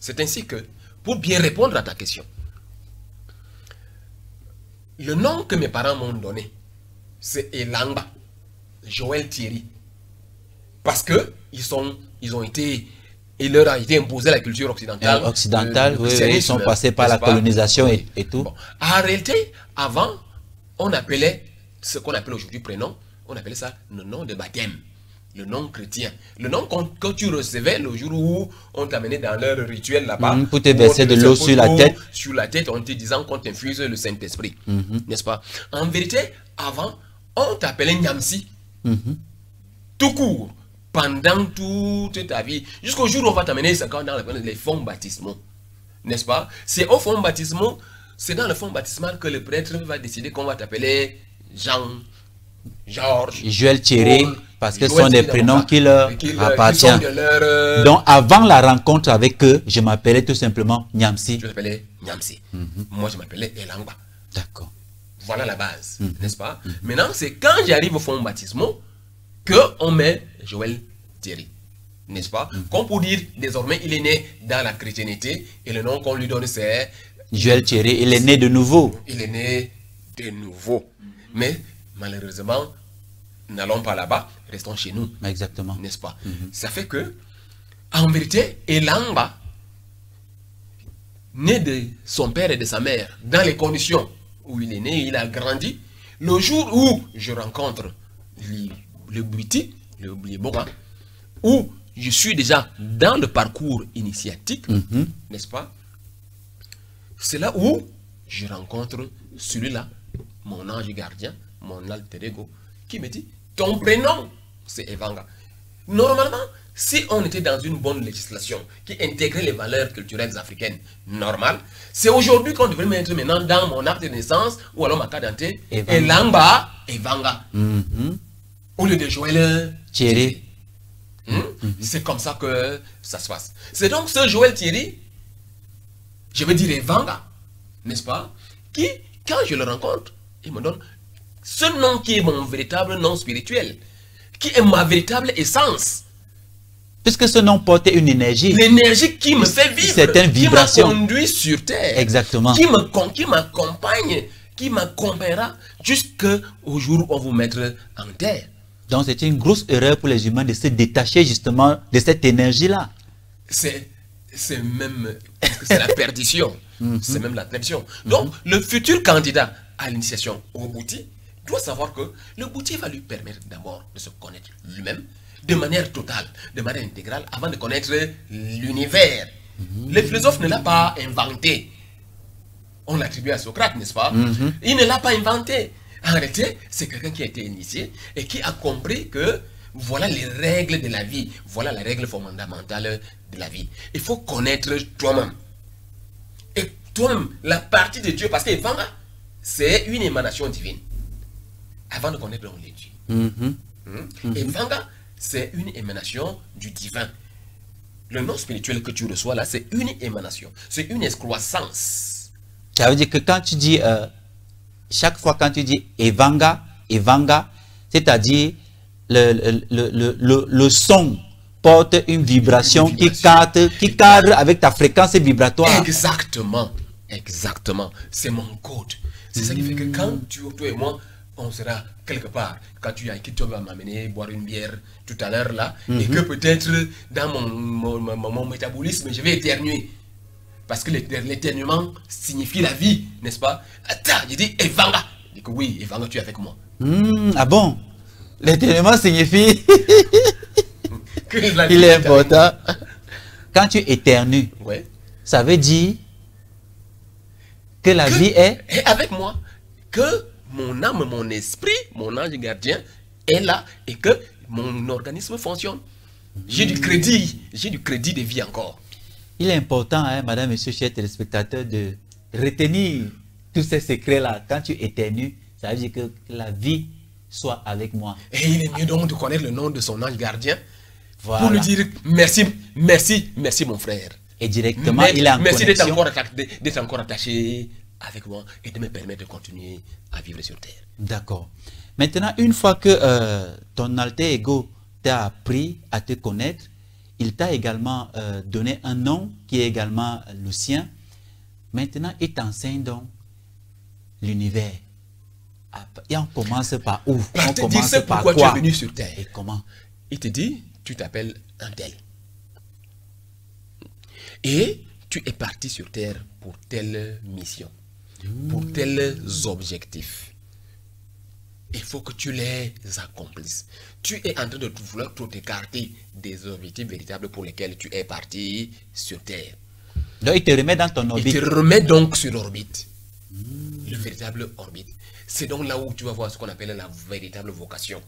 C'est ainsi que, pour bien répondre à ta question, le nom que mes parents m'ont donné, c'est Elanga, Joël Thierry. Parce que il leur a été imposé la culture occidentale. Oui, ils sont passés par la colonisation et tout. Bon. En réalité, avant, on appelait ce qu'on appelle aujourd'hui prénom, on appelait ça le nom de baptême, le nom chrétien. Le nom que tu recevais le jour où on t'amenait dans leur rituel là-bas. Pour te verser de l'eau sur la tête. Sur la tête, en te disant qu'on t'infuse le Saint-Esprit. N'est-ce pas? En vérité, avant, on t'appelait Nyamsi. Tout court. Pendant toute ta vie, jusqu'au jour où on va t'amener dans les fonds baptismaux, n'est-ce pas? C'est au fond baptismaux, c'est dans le fond baptismal que le prêtre va décider qu'on va t'appeler Jean, Georges, Joël Thierry, parce que ce sont des prénoms qui leur appartiennent. Donc avant la rencontre avec eux, je m'appelais tout simplement Nyamsi. Je m'appelais Nyamsi. Moi je m'appelais Elanga. D'accord. Voilà la base, n'est-ce pas? Maintenant, c'est quand j'arrive au fond baptismaux qu'on met Joël Thierry, n'est-ce pas? Comme pour dire, désormais, il est né dans la chrétienté et le nom qu'on lui donne, c'est... Joël Thierry, il est né de nouveau. Il est né de nouveau. Mais, malheureusement, n'allons pas là-bas, restons chez nous. Exactement. N'est-ce pas? Ça fait que, en vérité, Elanga, né de son père et de sa mère, dans les conditions où il est né, il a grandi, le jour où je rencontre le Bouiti, le Blieboga, où je suis déjà dans le parcours initiatique, n'est-ce pas? C'est là où je rencontre celui-là, mon ange gardien, mon alter ego, qui me dit, ton prénom, c'est Evanga. Normalement, si on était dans une bonne législation qui intégrait les valeurs culturelles africaines normales, c'est aujourd'hui qu'on devrait mettre maintenant dans mon acte de naissance, ou alors ma carte d'identité, Elanga Evanga. Au lieu de Joël Thierry. C'est comme ça que ça se passe. C'est donc ce Joël Thierry, je veux dire Evanga, n'est-ce pas, qui, quand je le rencontre, il me donne ce nom qui est mon véritable nom spirituel, qui est ma véritable essence. Puisque ce nom portait une énergie. L'énergie qui me fait vivre. Certaines vibrations. Qui m'a conduit sur terre. Exactement. Qui m'accompagne, qui m'accompagnera jusqu'au jour où on vous mettra en terre. Donc c'est une grosse erreur pour les humains de se détacher justement de cette énergie-là. C'est même la perdition. C'est même la perdition. Donc le futur candidat à l'initiation au Bouti doit savoir que le boutier va lui permettre d'abord de se connaître lui-même de manière totale, de manière intégrale, avant de connaître l'univers. Le philosophe ne l'a pas inventé. On l'attribue à Socrate, n'est-ce pas? Il ne l'a pas inventé. En réalité, c'est quelqu'un qui a été initié et qui a compris que voilà les règles de la vie, voilà la règle fondamentale de la vie. Il faut connaître toi-même. Et toi-même, la partie de Dieu, parce que Evanga, c'est une émanation divine. Avant de connaître les dieux. Evanga, c'est une émanation du divin. Le nom spirituel que tu reçois là, c'est une émanation, c'est une excroissance. Ça veut dire que quand tu dis, chaque fois quand tu dis Evanga, Evanga, c'est-à-dire le son porte une vibration, qui cadre avec ta fréquence vibratoire. Exactement, exactement. C'est mon code. C'est ça qui fait que quand toi et moi, on sera quelque part, quand tu vas m'amener boire une bière tout à l'heure là, et que peut-être dans mon métabolisme, je vais éternuer. Parce que l'éternuement signifie la vie, n'est-ce pas? Attends, je dis Evanga. Je dis que oui, Evanga, tu es avec moi. Ah bon? L'éternuement signifie... Il est important. Quand tu éternues, ouais, ça veut dire que la vie est avec moi. Que mon âme, mon esprit, mon ange gardien est là et que mon organisme fonctionne. J'ai du crédit de vie encore. Il est important, hein, madame, monsieur, chers téléspectateurs, de retenir tous ces secrets-là. Quand tu éternues, ça veut dire que la vie soit avec moi. Et il est mieux donc de connaître le nom de son ange gardien. Voilà. Pour lui dire merci, merci, merci mon frère. Et directement, il est en merci connexion. d'être encore attaché avec moi et de me permettre de continuer à vivre sur terre. D'accord. Maintenant, une fois que ton alter ego t'a appris à te connaître, il t'a également donné un nom qui est également le sien. Maintenant, il t'enseigne donc l'univers. Et on commence par où? On commence par quoi? Tu es venu sur terre. Et comment? Il te dit, tu t'appelles un tel. Et tu es parti sur terre pour telle mission, pour tels objectifs. Il faut que tu les accomplisses. Tu es en train de vouloir t'écarter des objectifs véritables pour lesquels tu es parti sur terre. Donc il te remet dans ton orbite. Il te remet donc sur l'orbite. Le véritable orbite. C'est donc là où tu vas voir ce qu'on appelle la véritable vocation.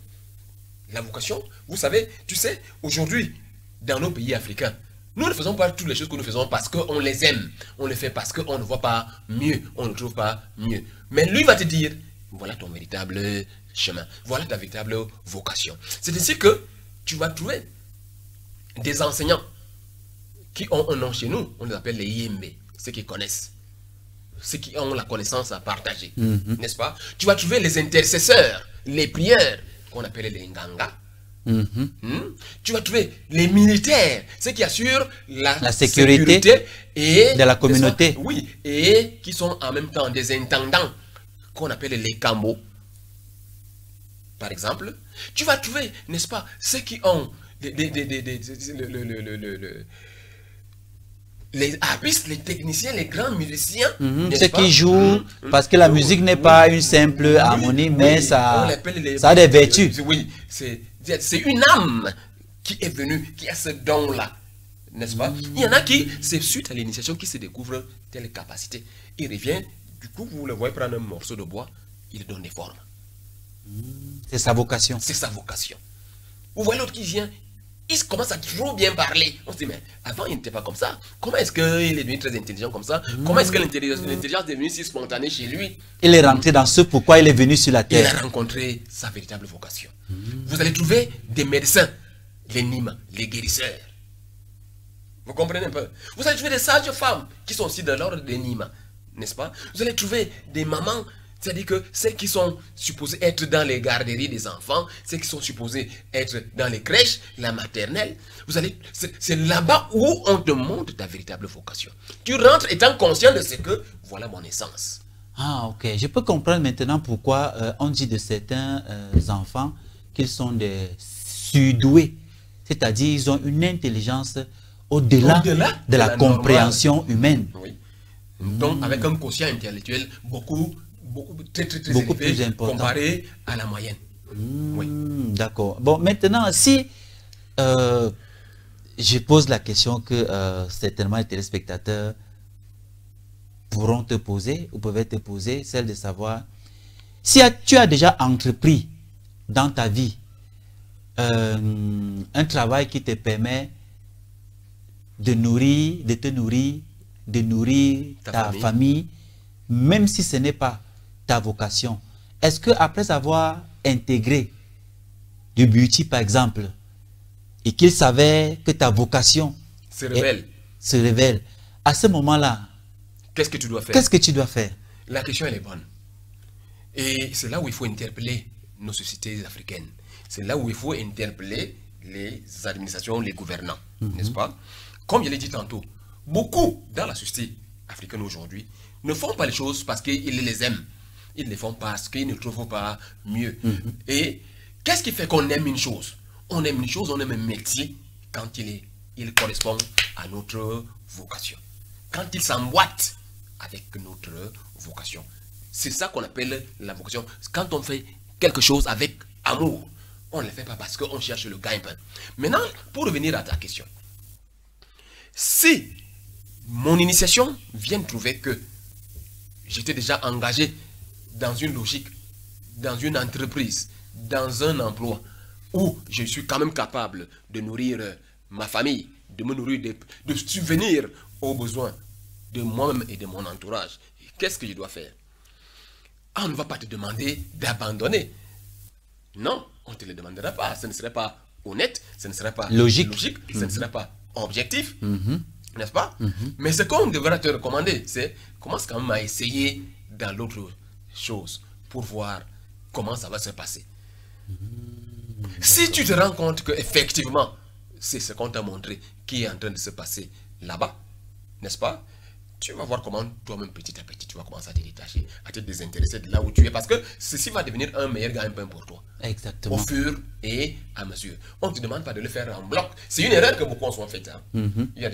La vocation, vous savez, tu sais, aujourd'hui, dans nos pays africains, nous ne faisons pas toutes les choses que nous faisons parce qu'on les aime. On les fait parce qu'on ne voit pas mieux, on ne trouve pas mieux. Mais lui va te dire, voilà ton véritable chemin, voilà ta véritable vocation. C'est ainsi que tu vas trouver des enseignants qui ont un nom chez nous, on les appelle les Yembe, ceux qui connaissent, ceux qui ont la connaissance à partager, n'est-ce pas? Tu vas trouver les intercesseurs, les prières, qu'on appelle les Nganga. Tu vas trouver les militaires, ceux qui assurent la sécurité et de la communauté. Oui, et qui sont en même temps des intendants, qu'on appelle les Kambo. Par exemple, tu vas trouver, n'est-ce pas, ceux qui ont les artistes, les techniciens, les grands musiciens, ceux qui jouent, parce que la musique n'est pas une simple harmonie, mais ça a des vertus. Oui, c'est une âme qui est venue, qui a ce don-là, n'est-ce pas? Il y en a qui, c'est suite à l'initiation, qui se découvrent telle capacité. Il revient, du coup, vous le voyez prendre un morceau de bois, il donne des formes. C'est sa vocation. C'est sa vocation. Vous voyez l'autre qui vient, il commence à trop bien parler. On se dit, mais avant, il n'était pas comme ça. Comment est-ce qu'il est devenu très intelligent comme ça? Comment est-ce que l'intelligence est devenue si spontanée chez lui? Il est rentré dans ce pourquoi il est venu sur la terre. Il a rencontré sa véritable vocation. Vous allez trouver des médecins, les Nima, les guérisseurs. Vous comprenez un peu? Vous allez trouver des sages femmes qui sont aussi de l'ordre des Nima, n'est-ce pas? Vous allez trouver des mamans, c'est-à-dire que celles qui sont supposées être dans les garderies des enfants, celles qui sont supposées être dans les crèches, la maternelle. C'est là-bas où on te montre ta véritable vocation. Tu rentres étant conscient de ce que voilà mon essence. Ah, ok. Je peux comprendre maintenant pourquoi on dit de certains enfants qu'ils sont des surdoués. C'est-à-dire ils ont une intelligence au-delà de la compréhension humaine. Oui. Donc, avec un quotient intellectuel beaucoup très beaucoup élevé plus important comparé à la moyenne. Oui. D'accord. Bon, maintenant, si je pose la question que certainement les téléspectateurs pourront te poser, ou peuvent te poser, celle de savoir si tu as déjà entrepris dans ta vie un travail qui te permet de te nourrir, de nourrir ta famille, même si ce n'est pas ta vocation. Est-ce que après avoir intégré du beauty par exemple, et qu'il savait que ta vocation se révèle, à ce moment-là, qu'est-ce que tu dois faire? Qu'est-ce que tu dois faire? La question elle est bonne. Et c'est là où il faut interpeller nos sociétés africaines. C'est là où il faut interpeller les administrations, les gouvernants, n'est-ce pas? Comme je l'ai dit tantôt, beaucoup dans la société africaine aujourd'hui ne font pas les choses parce qu'ils les aiment. Ils les font parce qu'ils ne trouvent pas mieux. Et qu'est-ce qui fait qu'on aime une chose? On aime une chose, on aime un métier quand il correspond à notre vocation. Quand il s'emboîte avec notre vocation. C'est ça qu'on appelle la vocation. Quand on fait quelque chose avec amour, on ne le fait pas parce qu'on cherche le gagne-pain. Maintenant, pour revenir à ta question, si mon initiation vient de trouver que j'étais déjà engagé dans une logique, dans une entreprise, dans un emploi, où je suis quand même capable de nourrir ma famille, de me nourrir, de subvenir aux besoins de moi-même et de mon entourage, qu'est-ce que je dois faire? On ne va pas te demander d'abandonner. Non, on ne te le demandera pas. Ce ne serait pas honnête, ce ne serait pas logique, ce ne serait pas objectif, n'est-ce pas? Mais ce qu'on devra te recommander, c'est commence quand même à essayer dans l'autre chose pour voir comment ça va se passer. Si tu te rends compte que effectivement c'est ce qu'on t'a montré qui est en train de se passer là-bas, n'est-ce pas? Tu vas voir comment toi-même petit à petit tu vas commencer à te détacher, à te désintéresser de là où tu es, parce que ceci va devenir un meilleur gagne-pain pour toi. Exactement. Au fur et à mesure. On ne te demande pas de le faire en bloc. C'est une erreur que beaucoup ont fait. Hein. Il y a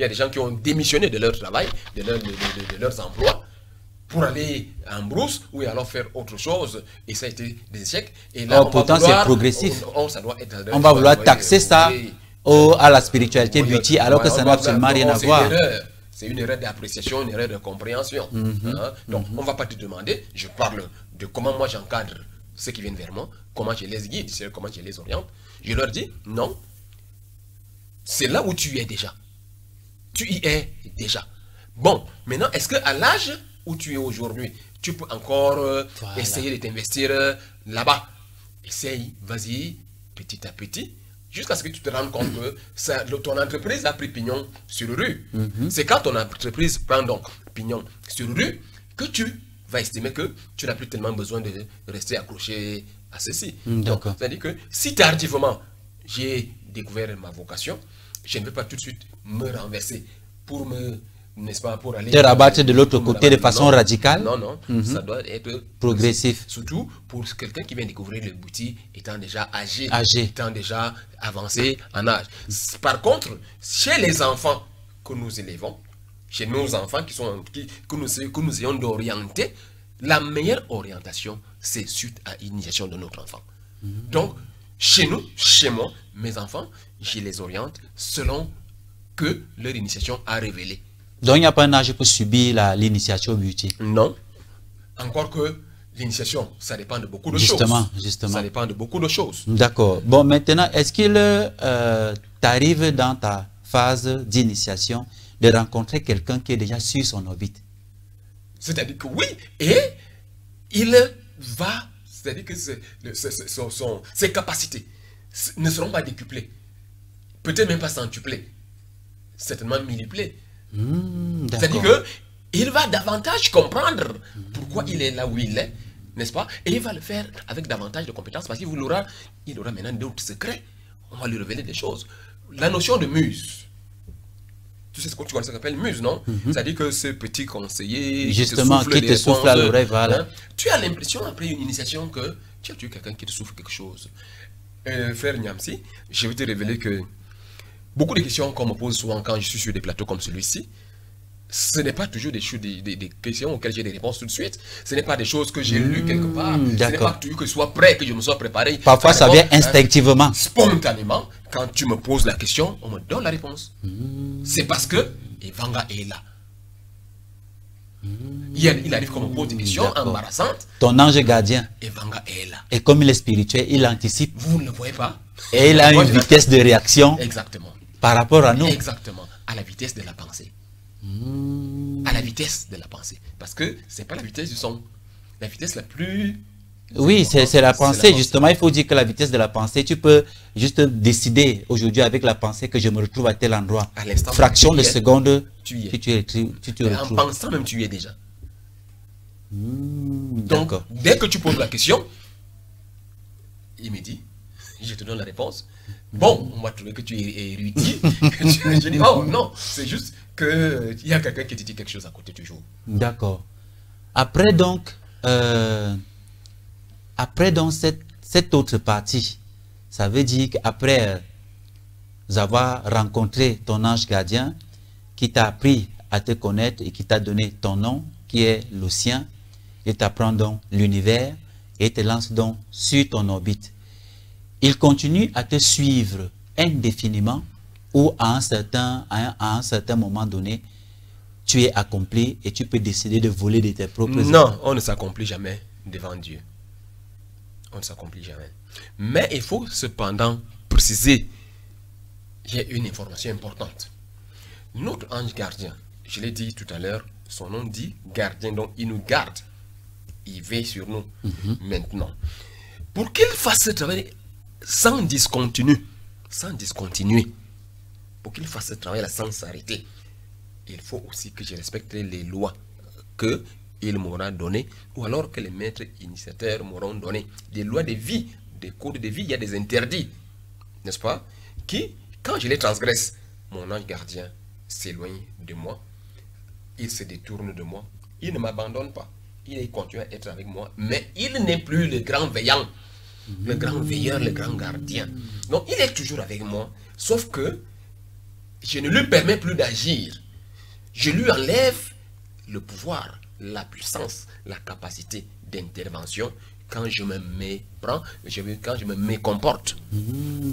des gens qui ont démissionné de leur travail, de leurs emplois, pour aller en brousse ou alors faire autre chose, et ça a été des échecs. Et là, pourtant c'est progressif. On va vouloir taxer ça à la spiritualité beauty, alors que ça n'a absolument rien à voir. C'est une erreur d'appréciation, une erreur de compréhension. Hein? Donc, on ne va pas te demander, je parle de comment moi j'encadre ceux qui viennent vers moi, comment je les guide, comment je les oriente. Je leur dis, non, c'est là où tu es déjà. Tu y es déjà. Bon, maintenant, est-ce qu'à l'âge où tu es aujourd'hui, tu peux encore essayer de t'investir là-bas? Essaye, vas-y, petit à petit, jusqu'à ce que tu te rendes compte que ton entreprise a pris pignon sur rue. C'est quand ton entreprise prend donc pignon sur rue que tu vas estimer que tu n'as plus tellement besoin de rester accroché à ceci. Donc, c'est-à-dire que si tardivement j'ai découvert ma vocation, je ne vais pas tout de suite me renverser pour me, n'est-ce pas, pour aller te rabattre de l'autre côté de façon radicale. Non, non, ça doit être progressif. Surtout pour quelqu'un qui vient découvrir le beauty étant déjà âgé, étant déjà avancé en âge. Par contre, chez les enfants que nous élevons, chez nos enfants que nous ayons d'orienter, la meilleure orientation, c'est suite à l'initiation de notre enfant. Donc, chez nous, chez moi, mes enfants, je les oriente selon que leur initiation a révélé. Donc, il n'y a pas un âge pour subir l'initiation beauty? Non. Encore que l'initiation, ça dépend de beaucoup de choses. Justement. Ça dépend de beaucoup de choses. D'accord. Bon, maintenant, est-ce qu'il t'arrive dans ta phase d'initiation de rencontrer quelqu'un qui est déjà sur son orbite? C'est-à-dire que oui, et il va, c'est-à-dire que ses capacités ne seront pas décuplées, peut-être même pas centuplées, certainement milliplées. C'est-à-dire qu'il va davantage comprendre pourquoi il est là où il est, n'est-ce pas? Et il va le faire avec davantage de compétences parce qu'il aura maintenant d'autres secrets. On va lui révéler des choses. La notion de muse, tu sais ce que tu connais, ça s'appelle muse, non? C'est-à-dire que ce petit conseiller justement qui te souffle à l'oreille, voilà. Hein? Tu as l'impression après une initiation que tu as tué quelqu'un qui te souffle quelque chose. Frère Nyamsi, je vais te révéler que beaucoup de questions qu'on me pose souvent quand je suis sur des plateaux comme celui-ci, ce n'est pas toujours des questions auxquelles j'ai des réponses tout de suite. Ce n'est pas des choses que j'ai lues quelque part. Ce n'est pas toujours que je sois prêt, que je me sois préparé. Parfois, ça vient instinctivement. Spontanément, quand tu me poses la question, on me donne la réponse. C'est parce que Evanga est là. Il arrive qu'on me pose des questions embarrassantes. Ton ange gardien. Evanga est là. Et comme il est spirituel, il anticipe. Vous ne le voyez pas. Et il a une vitesse de réaction. Exactement. Par rapport à nous. Exactement. À la vitesse de la pensée. À la vitesse de la pensée. Parce que ce n'est pas la vitesse du son. La vitesse la plus... Oui, c'est la pensée. Justement, il faut dire que la vitesse de la pensée, tu peux juste décider aujourd'hui avec la pensée que je me retrouve à tel endroit. À l'instant, fraction de seconde, tu y es. tu te retrouves. En pensant même, tu y es déjà. Donc, dès que tu poses la question, il me dit, je te donne la réponse. Bon, on va trouver que tu es érudit. Je dis, oh non, c'est juste qu'il y a quelqu'un qui te dit quelque chose à côté toujours. D'accord. Après donc cette autre partie, ça veut dire qu'après avoir rencontré ton ange gardien qui t'a appris à te connaître et qui t'a donné ton nom, qui est le sien, il t'apprend donc l'univers et te lance donc sur ton orbite. Il continue à te suivre indéfiniment ou à un certain moment donné, tu es accompli et tu peux décider de voler de tes propres ailes. Non, on ne s'accomplit jamais devant Dieu. On ne s'accomplit jamais. Mais il faut cependant préciser, il y a une information importante. Notre ange gardien, je l'ai dit tout à l'heure, son nom dit gardien, donc il nous garde. Il veille sur nous. Maintenant, pour qu'il fasse ce travail sans discontinuer, pour qu'il fasse ce travail-là sans s'arrêter, il faut aussi que je respecte les lois qu'il m'aura données, ou alors que les maîtres initiateurs m'auront donné. Des lois de vie, des codes de vie, il y a des interdits, n'est-ce pas, qui, quand je les transgresse, mon ange gardien s'éloigne de moi, il se détourne de moi, il ne m'abandonne pas, il continue à être avec moi, mais il n'est plus le grand veillant, le grand veilleur, le grand gardien. Donc il est toujours avec moi, sauf que je ne lui permets plus d'agir. Je lui enlève le pouvoir, la puissance, la capacité d'intervention quand je me méprends, quand je me mécomporte.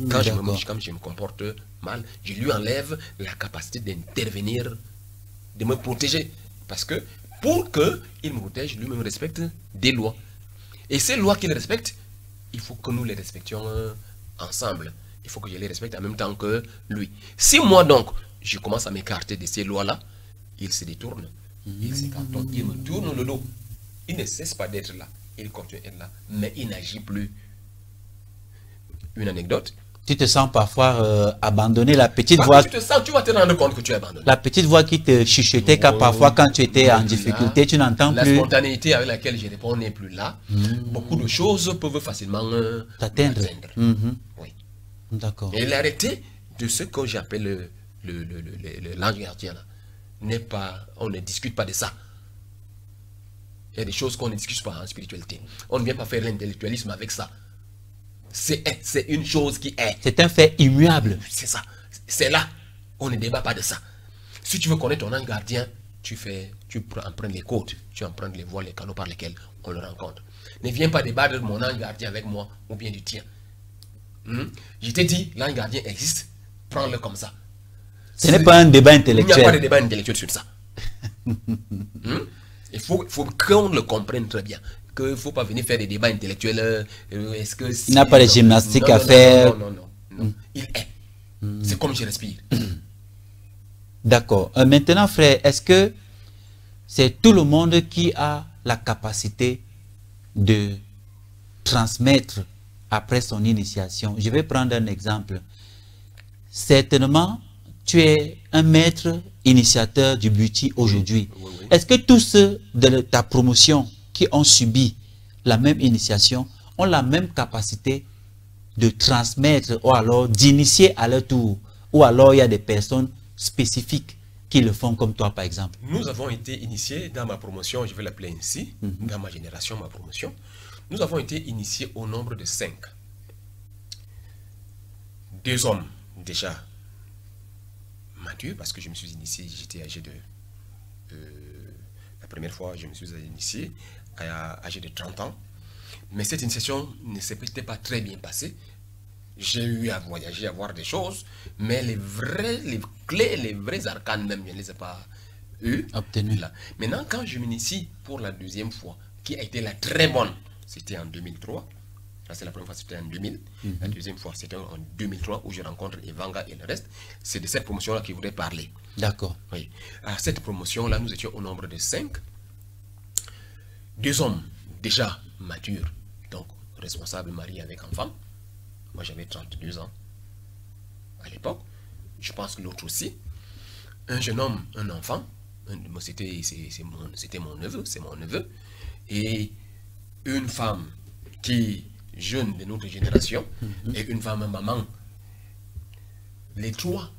Quand je me comporte mal, je lui enlève la capacité d'intervenir, de me protéger. Parce que pour qu'il me protège, lui-même respecte des lois. Et ces lois qu'il respecte, il faut que nous les respections ensemble. Il faut que je les respecte en même temps que lui. Si moi donc, je commence à m'écarter de ces lois-là, il se détourne, il se cantonne, il me tourne le dos. Il ne cesse pas d'être là. Il continue d'être là, mais il n'agit plus. Une anecdote. Tu te sens parfois abandonné, la petite voix. Tu vas te rendre compte que tu es abandonné. La petite voix qui te chuchotait car parfois quand tu étais en difficulté, tu n'entends plus. La spontanéité avec laquelle je réponds n'est plus là. Beaucoup de choses peuvent facilement t'atteindre. Oui. D'accord. Et l'arrêté de ce que j'appelle l'ange gardien là n'est pas, on ne discute pas de ça. Il y a des choses qu'on ne discute pas en spiritualité. On ne vient pas faire l'intellectualisme avec ça. C'est une chose qui est. C'est un fait immuable. C'est ça. C'est là. On ne débat pas de ça. Si tu veux connaître ton ange gardien, tu empruntes les codes, tu empruntes les voies, les canaux par lesquels on le rencontre. Ne viens pas débattre de mon ange gardien avec moi ou bien du tien. Je t'ai dit, l'ange gardien existe, prends-le comme ça. Ce n'est pas un débat intellectuel. Il n'y a pas de débat intellectuel sur ça. Il faut qu'on le comprenne très bien. Qu'il ne faut pas venir faire des débats intellectuels. Il n'a pas de gymnastique à faire. Non. Il est. C'est comme je respire. D'accord. Maintenant, frère, est-ce que c'est tout le monde qui a la capacité de transmettre après son initiation? Je vais prendre un exemple. Certainement, tu es un maître initiateur du Buti aujourd'hui. Oui. Est-ce que tous ceux de ta promotion qui ont subi la même initiation ont la même capacité de transmettre ou alors d'initier à leur tour? Ou alors il y a des personnes spécifiques qui le font comme toi par exemple? Nous avons été initiés dans ma promotion, je vais l'appeler ainsi, dans ma génération, ma promotion. Nous avons été initiés au nombre de 5. 2 hommes déjà matures, parce que je me suis initié, j'étais âgé de la première fois, je me suis initié à l'âge de 30 ans. Mais cette initiation ne s'est peut-être pas très bien passée. J'ai eu à voyager, à voir des choses, mais les clés, les vrais arcanes même, je ne les ai pas eu. Obtenu. Maintenant, quand je m'initie pour la deuxième fois, qui a été la très bonne, c'était en 2003. Là, c'est la première fois, c'était en 2000. La deuxième fois, c'était en 2003, où je rencontre Evanga et le reste. C'est de cette promotion-là qu'il voudrais parler. D'accord. Oui. À cette promotion-là, nous étions au nombre de 5. 2 hommes déjà matures, donc responsables, mariés avec enfants. Moi, j'avais 32 ans à l'époque. Je pense que l'autre aussi. Un jeune homme, un enfant. C'était mon neveu, c'est mon neveu. Et une femme qui est jeune de notre génération et une femme maman. Les 3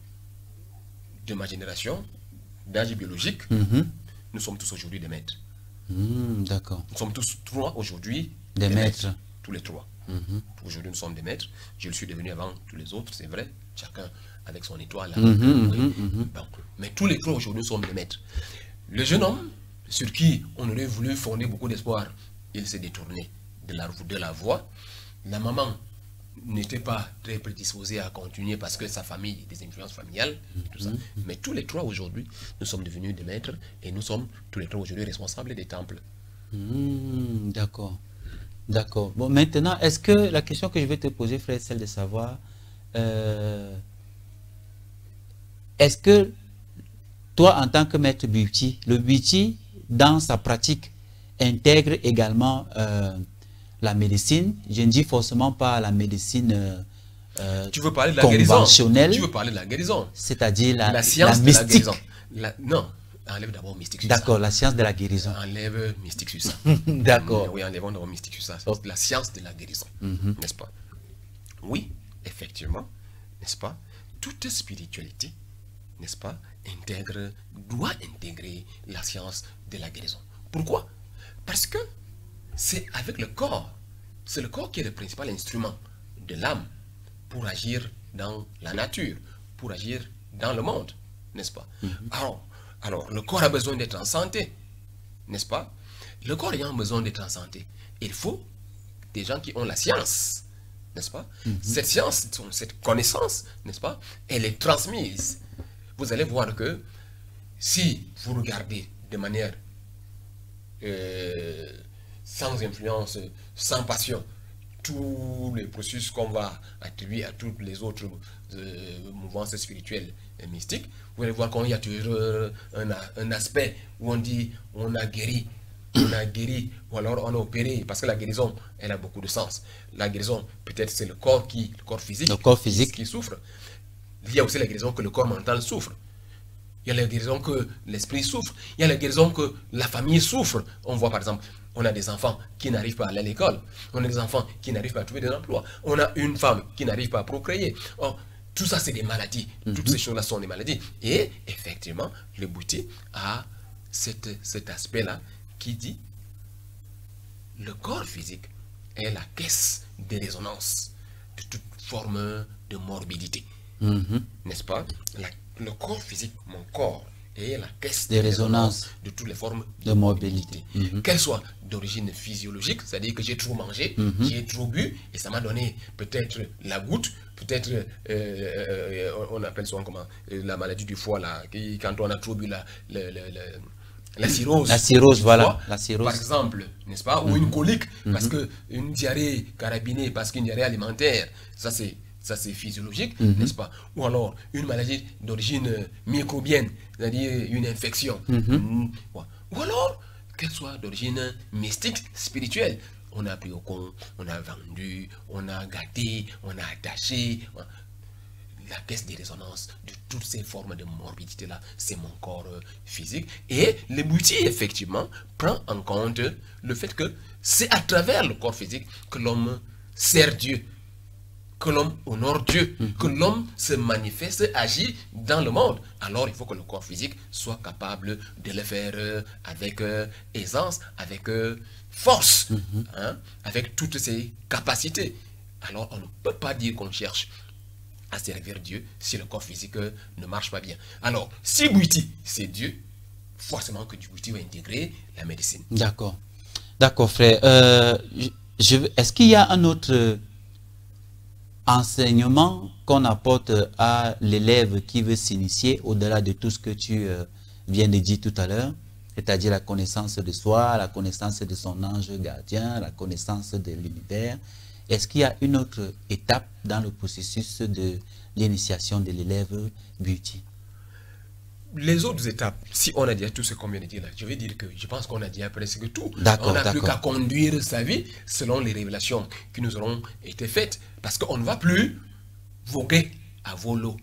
de ma génération, d'âge biologique, nous sommes tous aujourd'hui des maîtres. D'accord. Nous sommes tous 3 aujourd'hui des maîtres. Tous les 3. Aujourd'hui, nous sommes des maîtres. Je le suis devenu avant tous les autres, c'est vrai. Chacun avec son étoile. Bon. Mais tous les 3 aujourd'hui, nous sommes des maîtres. Le jeune homme, sur qui on aurait voulu fonder beaucoup d'espoir, il s'est détourné de la voie. La maman n'était pas très prédisposée à continuer parce que sa famille, des influences familiales, tout ça. Mais tous les 3 aujourd'hui, nous sommes devenus des maîtres et nous sommes tous les 3 aujourd'hui responsables des temples. D'accord. D'accord. Bon, maintenant, est-ce que la question que je vais te poser, frère, est celle de savoir, est-ce que toi, en tant que maître Bhuti, le Bhuti, dans sa pratique, intègre également la médecine? Je ne dis forcément pas la médecine tu veux parler de la conventionnelle. Tu veux parler de la guérison. C'est-à-dire la science mystique. De la guérison. Non, enlève d'abord mystique sur ça. D'accord, la science de la guérison. Enlève mystique sur ça. D'accord. Oui, enlèvons d'abord mystique sur ça. C'est la science de la guérison, n'est-ce pas? Oui, effectivement, n'est-ce pas? Toute spiritualité, n'est-ce pas, doit intégrer la science de la guérison. Pourquoi? Parce que c'est avec le corps. C'est le corps qui est le principal instrument de l'âme pour agir dans la nature, pour agir dans le monde, n'est-ce pas? Alors, le corps a besoin d'être en santé, n'est-ce pas? Le corps ayant besoin d'être en santé, il faut des gens qui ont la science, n'est-ce pas? Cette science, cette connaissance, n'est-ce pas, elle est transmise. Vous allez voir que si vous regardez de manière sans influence, sans passion, tous les processus qu'on va attribuer à toutes les autres mouvances spirituelles et mystiques, vous allez voir qu'il y a toujours un aspect où on dit on a guéri, ou alors on a opéré, parce que la guérison, elle a beaucoup de sens. La guérison, peut-être c'est le corps physique qui souffre. Il y a aussi la guérison que le corps mental souffre. Il y a la guérison que l'esprit souffre. Il y a la guérison que la famille souffre. On voit par exemple, on a des enfants qui n'arrivent pas à aller à l'école. On a des enfants qui n'arrivent pas à trouver des emplois. On a une femme qui n'arrive pas à procréer. Tout ça, c'est des maladies. Toutes ces choses-là sont des maladies. Et effectivement, le Bhuti a cet aspect-là qui dit le corps physique est la caisse de résonance de toute forme de morbidité. N'est-ce pas? Le corps physique, mon corps, est la caisse de résonance de toutes les formes de morbidité. Qu'elles soient d'origine physiologique, c'est-à-dire que j'ai trop mangé, j'ai trop bu, et ça m'a donné peut-être la goutte, peut-être, on appelle ça comment, la maladie du foie, là, quand on a trop bu la cirrhose. La cirrhose, voilà. La cirrhose. Par exemple, n'est-ce pas? Ou une colique, parce qu'une diarrhée carabinée, parce qu'une diarrhée alimentaire, ça c'est physiologique, n'est-ce pas? Ou alors une maladie d'origine microbienne, c'est-à-dire une infection. Ou alors qu'elle soit d'origine mystique, spirituelle. On a pris au con, on a vendu, on a gâté, on a attaché. La caisse de résonance de toutes ces formes de morbidité-là, c'est mon corps physique. Et le Bhuti, effectivement, prend en compte le fait que c'est à travers le corps physique que l'homme sert Dieu, que l'homme honore Dieu, que l'homme se manifeste, agit dans le monde. Alors il faut que le corps physique soit capable de le faire avec aisance, avec force, avec toutes ses capacités. Alors on ne peut pas dire qu'on cherche à servir Dieu si le corps physique ne marche pas bien. Alors, si Bhuti, c'est Dieu, forcément que Djibouti va intégrer la médecine. D'accord. D'accord, frère. Est-ce qu'il y a un autre enseignement qu'on apporte à l'élève qui veut s'initier au-delà de tout ce que tu viens de dire tout à l'heure, c'est-à-dire la connaissance de soi, la connaissance de son ange gardien, la connaissance de l'univers? Est-ce qu'il y a une autre étape dans le processus de l'initiation de l'élève Beauty? Les autres étapes, si on a dit tout ce qu'on vient de dire là, je vais dire que je pense qu'on a dit presque tout. D'accord, on n'a plus qu'à conduire sa vie selon les révélations qui nous auront été faites. Parce qu'on ne va plus voguer à volo.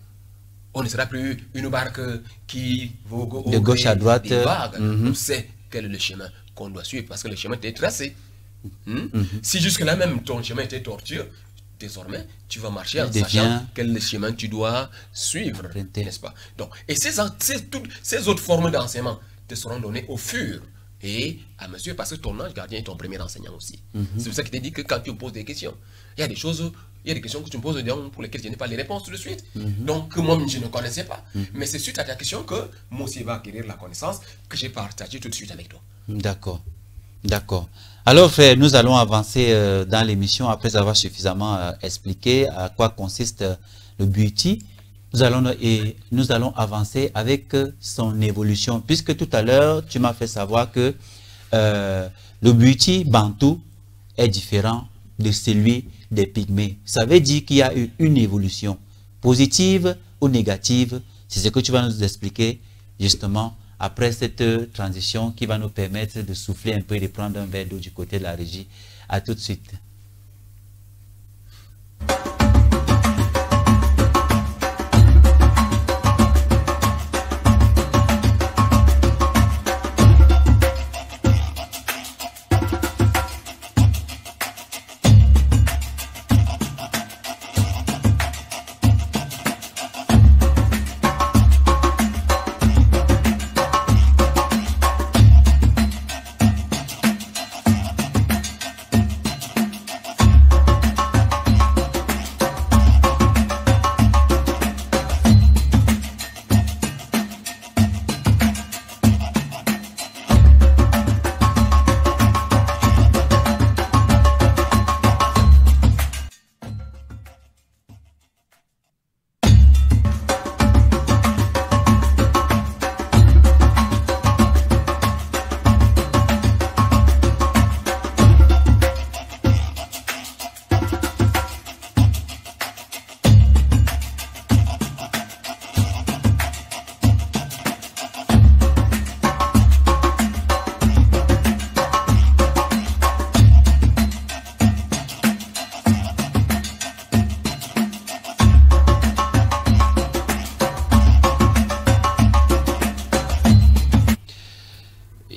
On ne sera plus une barque qui vogue de gauche à droite. Des vagues. On sait quel est le chemin qu'on doit suivre parce que le chemin était tracé. Si jusque-là même ton chemin était tortueux, désormais, tu vas marcher en sachant quel chemin tu dois suivre, n'est-ce pas? Donc, et ces autres formes d'enseignement te seront données au fur et à mesure, parce que ton ange gardien est ton premier enseignant aussi. C'est pour ça qu'il te dit que quand tu me poses des questions, il y a des choses, il y a des questions que tu me poses pour lesquelles je n'ai pas les réponses tout de suite. Donc, moi, je ne connaissais pas. Mais c'est suite à ta question que moi aussi va acquérir la connaissance que j'ai partagée tout de suite avec toi. D'accord. D'accord. Alors, frère, nous allons avancer dans l'émission après avoir suffisamment expliqué à quoi consiste le Beauty. Nous allons avancer avec son évolution, puisque tout à l'heure, tu m'as fait savoir que le Beauty bantou est différent de celui des pygmées. Ça veut dire qu'il y a eu une évolution positive ou négative. C'est ce que tu vas nous expliquer justement après cette transition qui va nous permettre de souffler un peu et de prendre un verre d'eau du côté de la régie. À tout de suite.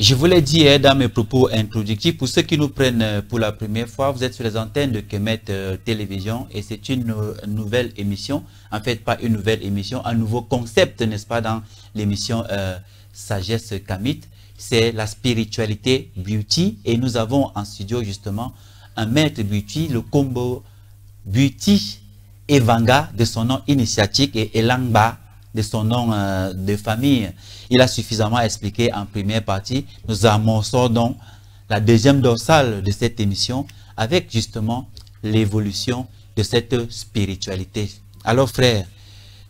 Je vous l'ai dit dans mes propos introductifs, pour ceux qui nous prennent pour la première fois, vous êtes sur les antennes de Kemet Télévision et c'est une nouvelle émission, en fait pas une nouvelle émission, un nouveau concept, n'est-ce pas, dans l'émission Sagesse Kamit, c'est la spiritualité Beauty et nous avons en studio justement un maître Beauty, le combo Beauty Evanga de son nom initiatique et Elangba de son nom de famille. Il a suffisamment expliqué en première partie. Nous amorçons donc la deuxième dorsale de cette émission avec justement l'évolution de cette spiritualité. Alors frère,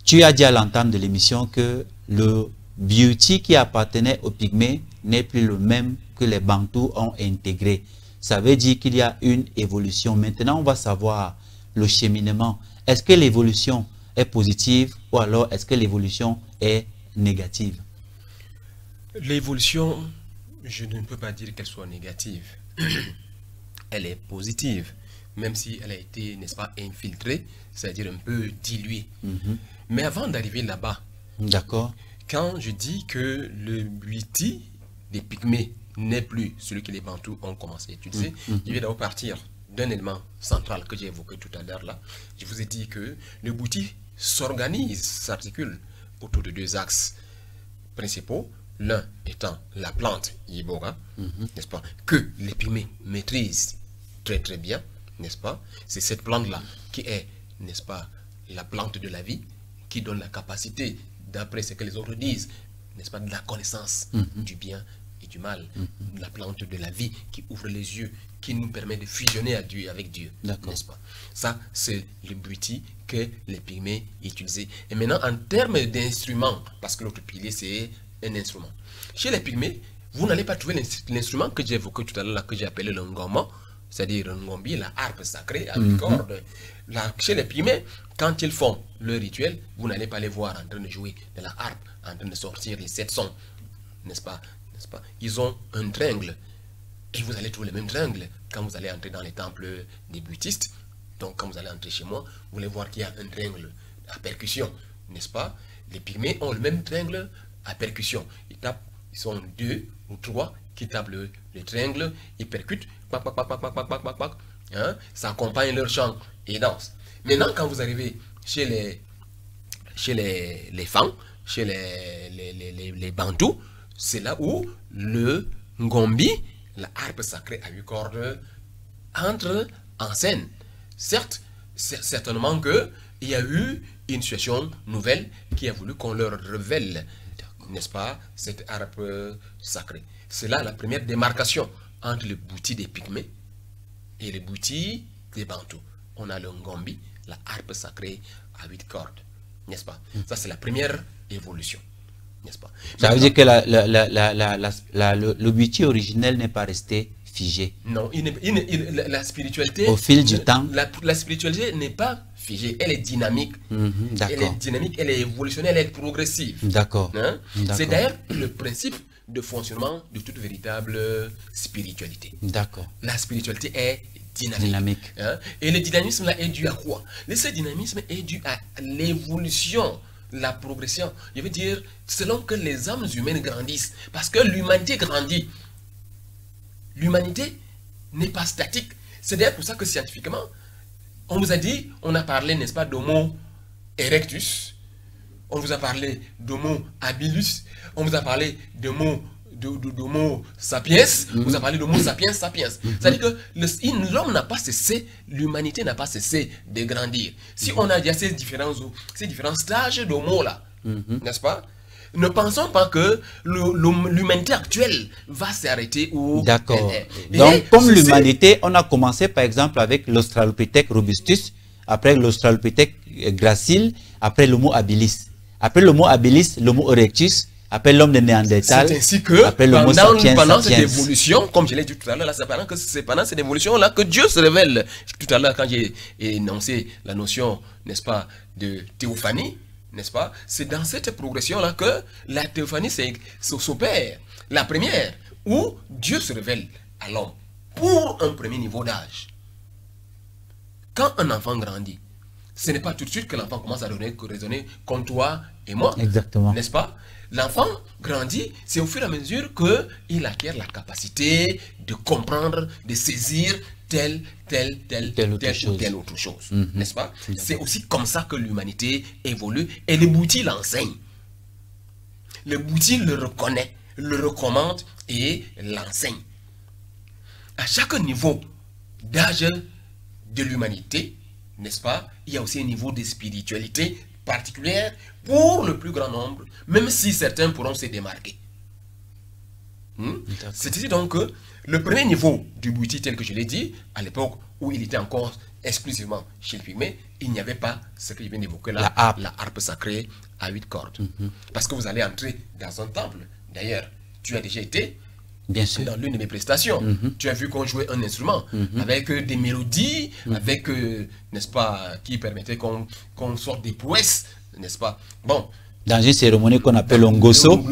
tu as dit à l'entame de l'émission que le Beauty qui appartenait aux Pygmées n'est plus le même que les Bantous ont intégré. Ça veut dire qu'il y a une évolution. Maintenant, on va savoir le cheminement. Est-ce que l'évolution est positive ou alors est-ce que l'évolution est négative? L'évolution, je ne peux pas dire qu'elle soit négative. Elle est positive, même si elle a été, n'est-ce pas, infiltrée, c'est-à-dire un peu diluée. Mais avant d'arriver là-bas, d'accord, quand je dis que le Beauty des Pygmées n'est plus celui que les Bantous ont commencé à utiliser, je vais d'abord partir d'un élément central que j'ai évoqué tout à l'heure là. Je vous ai dit que le Beauty s'organise, s'articule autour de deux axes principaux. L'un étant la plante Yibora, n'est-ce pas, que les Pygmées maîtrisent très très bien, n'est-ce pas. C'est cette plante-là qui est, n'est-ce pas, la plante de la vie, qui donne la capacité, d'après ce que les autres disent, n'est-ce pas, de la connaissance du bien et du mal, la plante de la vie qui ouvre les yeux, qui nous permet de fusionner avec Dieu, n'est-ce pas? Ça, c'est le bouti que les pygmées utilisaient. Et maintenant, en termes d'instruments, parce que l'autre pilier, c'est un instrument. Chez les pygmées, vous n'allez pas trouver l'instrument que j'ai évoqué tout à l'heure, que j'ai appelé le ngoma, c'est-à-dire le ngombi, la harpe sacrée à une corde. Là, chez les pygmées, quand ils font le rituel, vous n'allez pas les voir en train de jouer de la harpe, en train de sortir les 7 sons, n'est-ce pas? Ils ont un triangle, et vous allez trouver le même triangle quand vous allez entrer dans les temples des bouddhistes. Donc quand vous allez entrer chez moi, vous allez voir qu'il y a un triangle à percussion, n'est-ce pas? Les pygmées ont le même triangle à percussion. Ils sont 2 ou 3 qui tapent le triangle, ils percutent, pac, pac, pac, pac, pac, pac, pac, pac, hein? Ça accompagne leur chant et danse. Maintenant, quand vous arrivez chez les Fang, chez les Bantous, c'est là où le ngombi, la harpe sacrée à 8 cordes, entre en scène. Certes, certainement qu'il y a eu une situation nouvelle qui a voulu qu'on leur révèle, n'est-ce pas, cette harpe sacrée. C'est là la première démarcation entre le bouti des pygmées et le bouti des Bantous. On a le ngombi, la harpe sacrée à 8 cordes, n'est-ce pas? Ça, c'est la première évolution, n'est-ce pas? Ça veut dire que le bouti originel n'est pas resté figé. Non, la spiritualité... Au fil du temps. La spiritualité n'est pas figée, elle est dynamique. D'accord. Elle est dynamique, elle est évolutionnelle, elle est progressive. D'accord. Hein? C'est d'ailleurs le principe de fonctionnement de toute véritable spiritualité. D'accord. La spiritualité est dynamique. Hein? Et le dynamisme là est dû à quoi? Ce dynamisme est dû à l'évolution, la progression. Je veux dire, selon que les âmes humaines grandissent. Parce que l'humanité grandit. L'humanité n'est pas statique. C'est d'ailleurs pour ça que scientifiquement, on vous a dit, on a parlé, n'est-ce pas, d'Homo erectus, on vous a parlé d'Homo habilis, on vous a parlé d'Homo sapiens, on vous a parlé d'Homo sapiens sapiens. C'est-à-dire que l'homme n'a pas cessé, l'humanité n'a pas cessé de grandir. Si on a déjà ces différents stages d'Homo là, n'est-ce pas? Ne pensons pas que l'humanité actuelle va s'arrêter où... D'accord. Donc, comme l'humanité, on a commencé par exemple avec l'Australopithèque robustus, après l'Australopithèque gracile, après l'Homo habilis. Après l'Homo habilis, l'Homo erectus, après l'homme de Néandertal. C'est ainsi que après l'Homo sapiens, pendant cette évolution, comme je l'ai dit tout à l'heure, c'est pendant cette évolution-là que Dieu se révèle. Tout à l'heure, quand j'ai énoncé la notion, n'est-ce pas, de théophanie, n'est-ce pas? C'est dans cette progression-là que la théophanie s'opère. La première, où Dieu se révèle à l'homme pour un premier niveau d'âge. Quand un enfant grandit, ce n'est pas tout de suite que l'enfant commence à raisonner comme toi et moi. Exactement. N'est-ce pas? L'enfant grandit, c'est au fur et à mesure qu'il acquiert la capacité de comprendre, de saisir telle autre chose. N'est-ce pas? C'est aussi comme ça que l'humanité évolue et le bouti l'enseigne. Le bouti le reconnaît, le recommande et l'enseigne. À chaque niveau d'âge de l'humanité, n'est-ce pas, il y a aussi un niveau de spiritualité particulière pour le plus grand nombre, même si certains pourront se démarquer. C'est-à-dire donc que le premier niveau du bouti, tel que je l'ai dit, à l'époque où il était encore exclusivement chez le pygmée, il n'y avait pas ce que je viens d'évoquer là, la harpe sacrée à 8 cordes. Parce que vous allez entrer dans un temple. D'ailleurs, tu as déjà été dans l'une de mes prestations. Tu as vu qu'on jouait un instrument avec des mélodies, avec, n'est-ce pas, qui permettaient qu'on sorte des prouesses, n'est-ce pas? Bon. Dans une cérémonie qu'on appelle l'ongoso.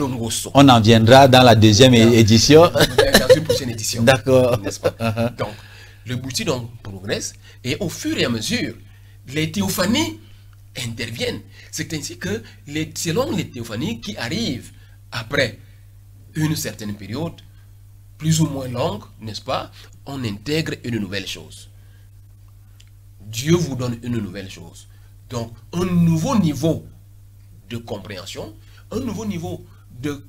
On en viendra dans la deuxième édition. Dans une prochaine édition. D'accord. N'est-ce pas? Donc, le bouti donc progresse et au fur et à mesure, les théophanies interviennent. C'est ainsi que, selon les théophanies qui arrivent après une certaine période, plus ou moins longue, n'est-ce pas, on intègre une nouvelle chose. Dieu vous donne une nouvelle chose. Donc, un nouveau niveau de compréhension, un nouveau niveau de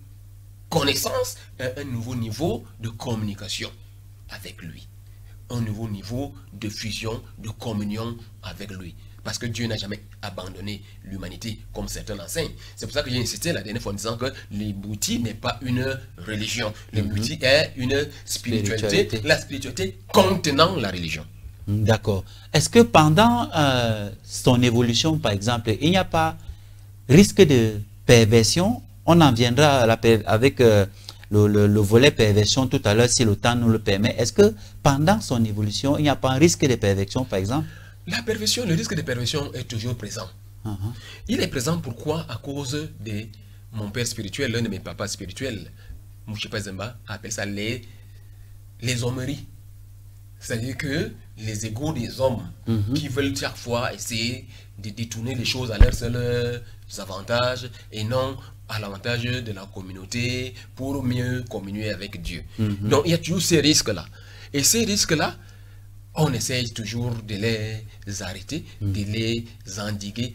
connaissance, et un nouveau niveau de communication avec lui. Un nouveau niveau de fusion, de communion avec lui. Parce que Dieu n'a jamais abandonné l'humanité, comme certains l'enseignent. C'est pour ça que j'ai insisté la dernière fois en disant que l'Ubuntu n'est pas une religion. L'Ubuntu est une spiritualité, la spiritualité contenant la religion. D'accord. Est-ce que pendant son évolution, par exemple, il n'y a pas risque de perversion? On en viendra avec le volet perversion tout à l'heure, si le temps nous le permet. Est-ce que pendant son évolution, il n'y a pas un risque de perversion, par exemple? La perversion, le risque de perversion est toujours présent. Il est présent pourquoi? À cause de mon père spirituel, l'un de mes papas spirituels, Mouchipa Zemba, appelle ça les hommeries. C'est-à-dire que les égos des hommes qui veulent chaque fois essayer de détourner les choses à leurs seuls avantages et non à l'avantage de la communauté pour mieux communier avec Dieu. Donc il y a toujours ces risques-là. Et ces risques-là, on essaye toujours de les arrêter, de les endiguer.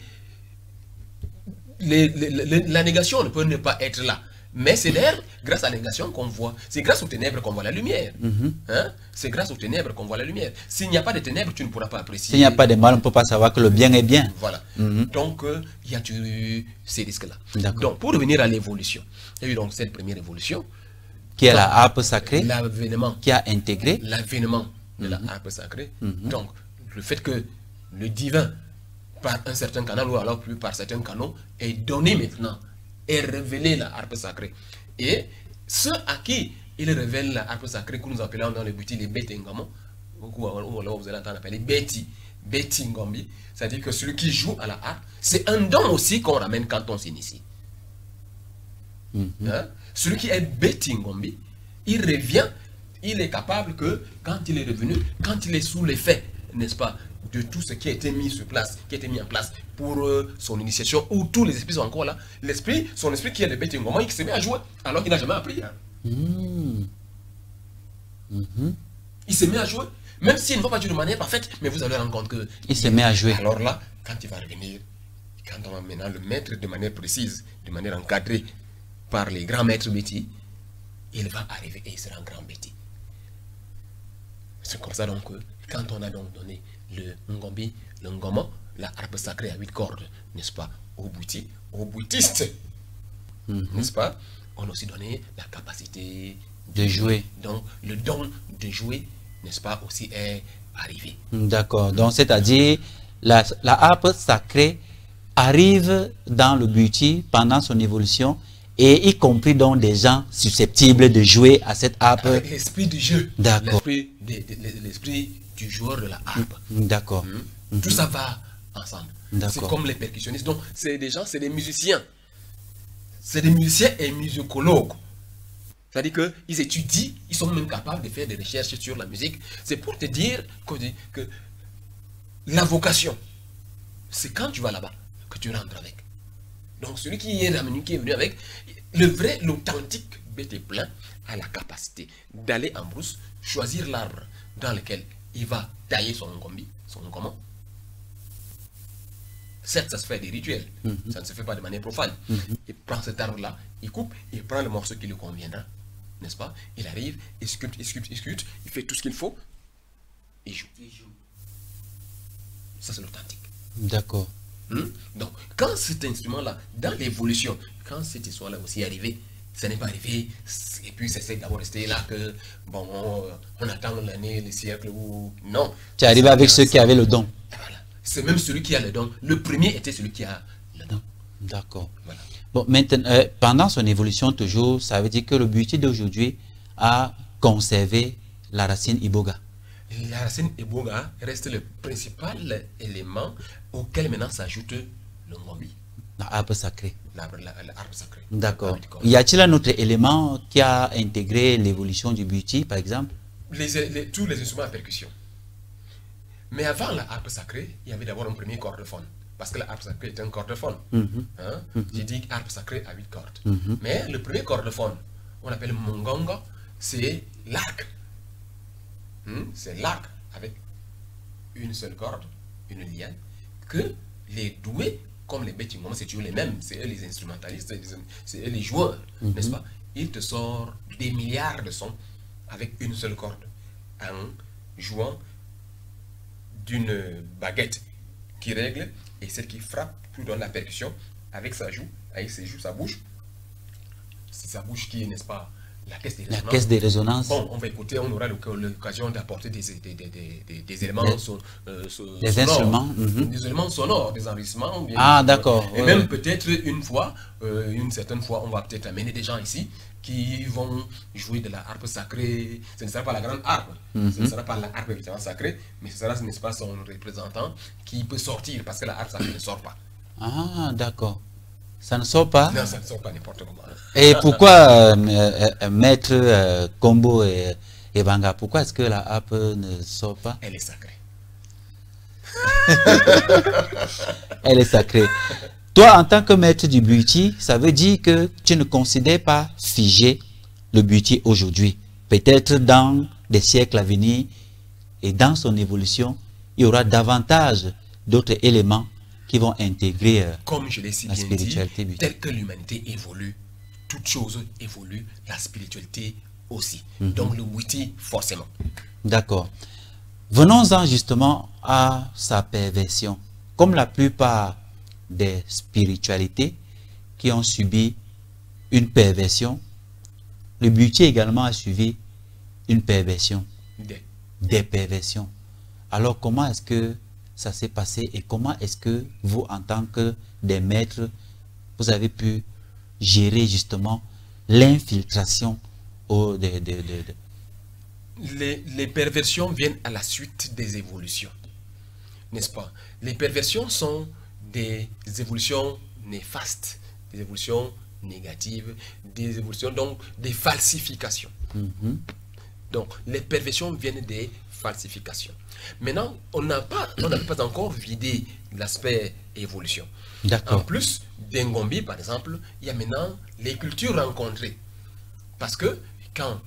La négation ne peut ne pas être là. Mais c'est d'ailleurs grâce à la négation qu'on voit. C'est grâce aux ténèbres qu'on voit la lumière. Hein? C'est grâce aux ténèbres qu'on voit la lumière. S'il n'y a pas de ténèbres, tu ne pourras pas apprécier. S'il n'y a pas de mal, on ne peut pas savoir que le bien est bien. Voilà. Donc, il y a toujours ces risques-là. Donc, pour revenir à l'évolution, il y a eu donc cette première évolution. Qui est la harpe sacrée. L'avènement. Qui a intégré. L'avènement de la harpe sacrée. Donc, le fait que le divin, par un certain canal ou alors plus par certains canaux, est donné maintenant, est révélé la harpe sacrée. Et ceux à qui il révèle la harpe sacrée, que nous appelons dans le Buti les Beti Ngamo, ou vous allez entendre appeler Beti Ngombi, c'est-à-dire que celui qui joue à la harpe, c'est un don aussi qu'on ramène quand on s'initie. Hein? Celui qui est Beti Ngombi, il revient, il est capable que quand il est revenu, quand il est sous l'effet, n'est-ce pas, de tout ce qui a été mis sur place, qui a été mis en place pour son initiation, où tous les esprits sont encore là, son esprit qui est le Beti Ngombi, il se met à jouer, alors qu'il n'a jamais appris. Hein. Il se met à jouer, même s'il ne va pas jouer de manière parfaite, mais vous allez rendre compte que il se met à jouer. Alors là, quand il va revenir, quand on va maintenant le mettre de manière précise, de manière encadrée par les grands maîtres Beti, il va arriver et il sera un grand Beti. C'est comme ça donc que quand on a donc donné le Ngombi, le Ngomo, la harpe sacrée à 8 cordes, n'est-ce pas, aux boutistes, n'est-ce pas, on a aussi donné la capacité de jouer. Donc le don de jouer, n'est-ce pas, aussi est arrivé. D'accord. Donc c'est-à-dire la harpe sacrée arrive dans le Buti pendant son évolution, et y compris donc des gens susceptibles de jouer à cette harpe. Avec l'esprit du jeu. D'accord. L'esprit du joueur de la harpe. D'accord. Tout ça va ensemble. C'est comme les percussionnistes. Donc, c'est des gens, c'est des musiciens. C'est des musiciens et musicologues. C'est-à-dire qu'ils étudient, ils sont même capables de faire des recherches sur la musique. C'est pour te dire que la vocation, c'est quand tu vas là-bas que tu rentres avec. Donc celui qui est venu avec, le vrai, l'authentique Beti plein a la capacité d'aller en brousse, choisir l'arbre dans lequel il va tailler son ngombi, son ngomo. Certes, ça se fait des rituels, ça ne se fait pas de manière profane. Il prend cet arbre-là, il coupe, il prend le morceau qui lui conviendra, n'est-ce pas? Il arrive, il sculpte, il fait tout ce qu'il faut, il joue. Ça, c'est l'authentique. D'accord. Donc, quand cet instrument-là, dans l'évolution, quand cette histoire-là aussi est arrivée, ça n'est pas arrivé, et puis c'est d'abord resté là que, bon, on attend l'année, le siècle, ou non. Tu es arrivé avec ceux qui avaient le don. Voilà. C'est même celui qui a le don. Le premier était celui qui a le don. D'accord. Voilà. Bon, maintenant, pendant son évolution toujours, ça veut dire que le Buti d'aujourd'hui a conservé la racine Iboga. La racine Iboga reste le principal élément auquel maintenant s'ajoute le ngombi. La harpe sacrée. L'arbre sacré. D'accord. Y a-t-il un autre élément qui a intégré l'évolution du Buti, par exemple? Tous les instruments à percussion. Mais avant la harpe sacrée, il y avait d'abord un premier cordophone. Parce que la harpe sacrée est un cordophone. J'ai dit harpe sacrée à 8 cordes. Mais le premier cordophone, on appelle mongongo, c'est l'arc. C'est l'arc avec une seule corde, une liane, que les doués, comme les Beti Ngombi, c'est toujours les mêmes, c'est eux les instrumentalistes, c'est eux les joueurs, n'est-ce pas? Ils te sortent des milliards de sons avec une seule corde, en jouant d'une baguette qui règle et celle qui frappe, qui donne la percussion avec sa joue, avec ses joues, sa bouche. C'est sa bouche qui est, n'est-ce pas, la caisse des résonances. La caisse des résonances. Bon, on va écouter, on aura l'occasion d'apporter des éléments des instruments. Des éléments sonores, des enregistrements. Ah, d'accord. Et même peut-être une certaine fois, on va peut-être amener des gens ici qui vont jouer de la harpe sacrée. Ce ne sera pas la grande harpe, ce ne sera pas la harpe évidemment sacrée, mais ce sera, n'est-ce pas, son représentant qui peut sortir, parce que la harpe sacrée ne sort pas. Ah, d'accord. Ça ne sort pas? Non, ça ne sort pas n'importe comment. Et pourquoi, maître Kombo et Banga, pourquoi est-ce que la harpe ne sort pas? Elle est sacrée. Elle est sacrée. Toi, en tant que maître du buti, ça veut dire que tu ne considères pas figé le buti aujourd'hui. Peut-être dans des siècles à venir et dans son évolution, il y aura davantage d'autres éléments qui vont intégrer comme je l'ai si la bien spiritualité dit, buti. telle que l'humanité évolue, toute chose évolue, la spiritualité aussi. Donc le buti, forcément. D'accord. Venons-en justement à sa perversion. Comme la plupart des spiritualités qui ont subi une perversion, le buti également a suivi une perversion, des perversions. Alors comment est-ce que ça s'est passé et comment est-ce que vous, en tant que des maîtres, vous avez pu gérer justement l'infiltration Les perversions viennent à la suite des évolutions, n'est-ce pas? Les perversions sont des évolutions néfastes, des évolutions négatives, des évolutions, donc des falsifications. Donc les perversions viennent des falsifications. Maintenant, on n'a pas encore vidé l'aspect évolution. En plus d'Ngombi, par exemple, il y a maintenant les cultures rencontrées. Parce que quand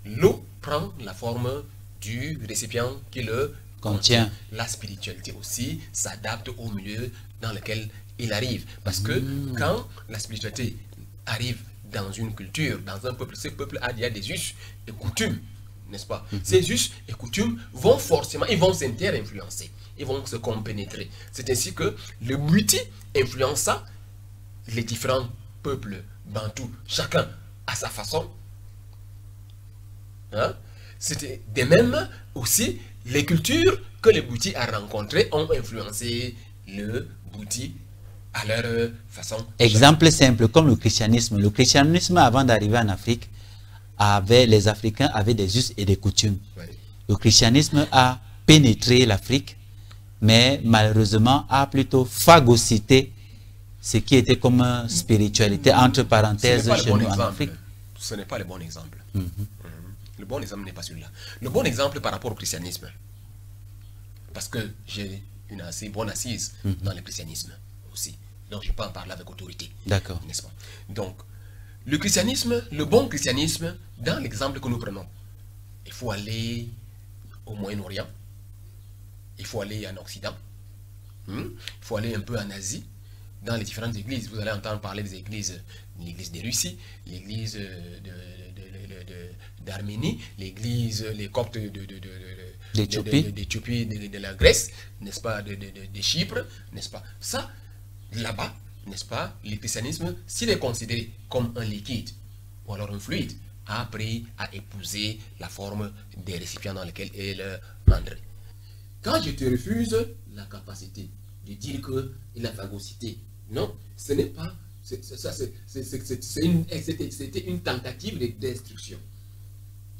l'eau prend la forme du récipient qui le contient, la spiritualité aussi s'adapte au milieu dans lequel il arrive. Parce que quand la spiritualité arrive dans une culture, dans un peuple, ce peuple a déjà des us et coutumes, n'est-ce pas? Ces us et coutumes vont forcément, ils vont s'inter-influencer, ils vont se compénétrer. C'est ainsi que le buti influença les différents peuples bantous, chacun à sa façon. C'était de même aussi les cultures que le buti a rencontrées ont influencé le buti à leur façon. Exemple simple, comme le christianisme. Le christianisme, avant d'arriver en Afrique, les Africains avaient des us et des coutumes. Le christianisme a pénétré l'Afrique, mais malheureusement a plutôt phagocyté ce qui était comme spiritualité, entre parenthèses, chez nous en Afrique. Ce n'est pas le bon exemple. Le bon exemple n'est pas celui-là. Le bon exemple par rapport au christianisme, parce que j'ai une assez bonne assise dans le christianisme aussi, donc je peux en parler avec autorité. D'accord. N'est-ce pas? Donc, le christianisme, le bon christianisme, dans l'exemple que nous prenons, il faut aller au Moyen-Orient, il faut aller en Occident, il faut aller un peu en Asie, dans les différentes églises. Vous allez entendre parler des églises, l'église de Russie, l'église d'Arménie, l'église, les coptes d'Éthiopie, de la Grèce, n'est-ce pas, de Chypre, n'est-ce pas? Ça, là-bas, n'est-ce pas, le christianisme, s'il est considéré comme un liquide ou alors un fluide, a appris à épouser la forme des récipients dans lesquels il entre. Quand je te refuse la capacité de dire qu'il a phagocyté, non, ce n'est pas, c'était une tentative de destruction.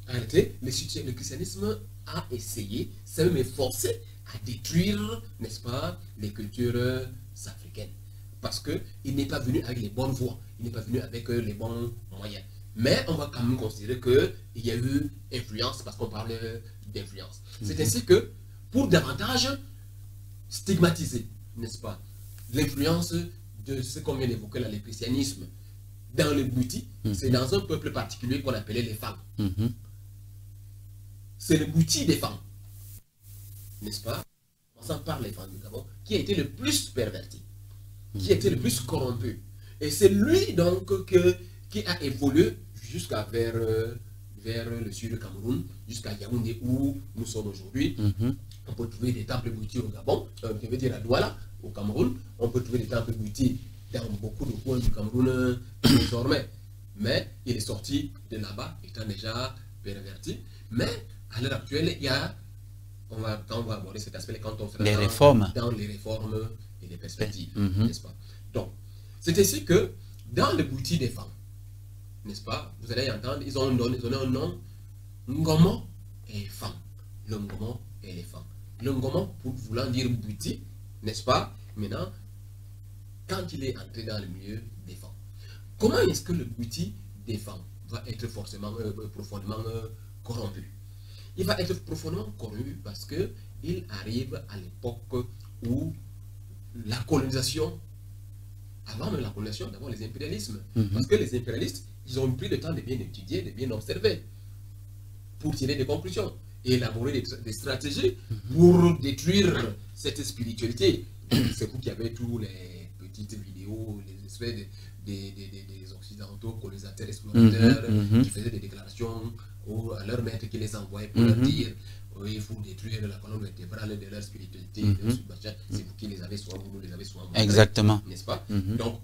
En réalité, le christianisme a essayé, c'est même forcé à détruire, n'est-ce pas, les cultures africaines. Parce qu'il n'est pas venu avec les bonnes voies, il n'est pas venu avec les bons moyens. Mais on va quand même considérer qu'il y a eu influence, parce qu'on parle d'influence. C'est ainsi que, pour davantage stigmatiser, n'est-ce pas, l'influence de ce qu'on vient d'évoquer là, le christianisme, dans le buti, c'est dans un peuple particulier qu'on appelait les femmes. C'est le buti des femmes, n'est-ce pas? On s'en parle les femmes du Gabon, qui a été le plus perverti, qui a été le plus corrompu. Et c'est lui donc qui a évolué jusqu'à vers le sud du Cameroun, jusqu'à Yaoundé où nous sommes aujourd'hui. On peut trouver des temples boutis au Gabon, je veux dire à Douala, au Cameroun. On peut trouver des temples boutis dans beaucoup de coins du Cameroun désormais. Mais il est sorti de là-bas, étant déjà perverti. Mais à l'heure actuelle, il y a, quand on va aborder cet aspect, quand on sera les réformes. Dans les réformes et les perspectives, n'est-ce pas? Donc, c'est ainsi que dans le bouti des femmes, n'est-ce pas? Vous allez entendre, ils ont donné un nom, Ngomo et femme. Le Ngomo et les femmes. Le Ngomo, pour vouloir dire bouti, n'est-ce pas? Maintenant, quand il est entré dans le milieu des femmes, comment est-ce que le bouti des femmes va être forcément profondément corrompu? Il va être profondément corrompu parce que il arrive à l'époque où la colonisation, avant même la colonisation, d'abord les impérialismes, parce que les impérialistes, ils ont pris le temps de bien étudier, de bien observer, pour tirer des conclusions et élaborer des stratégies pour détruire cette spiritualité. C'est vous qui avez tous les petites vidéos, les espèces des occidentaux colonisateurs explorateurs qui faisaient des déclarations à leur maître qui les envoyait pour leur dire il faut détruire la colonne vertébrale de leur spiritualité, c'est vous qui les avez, soit vous nous les avez, soit moi. Exactement. N'est-ce pas? Donc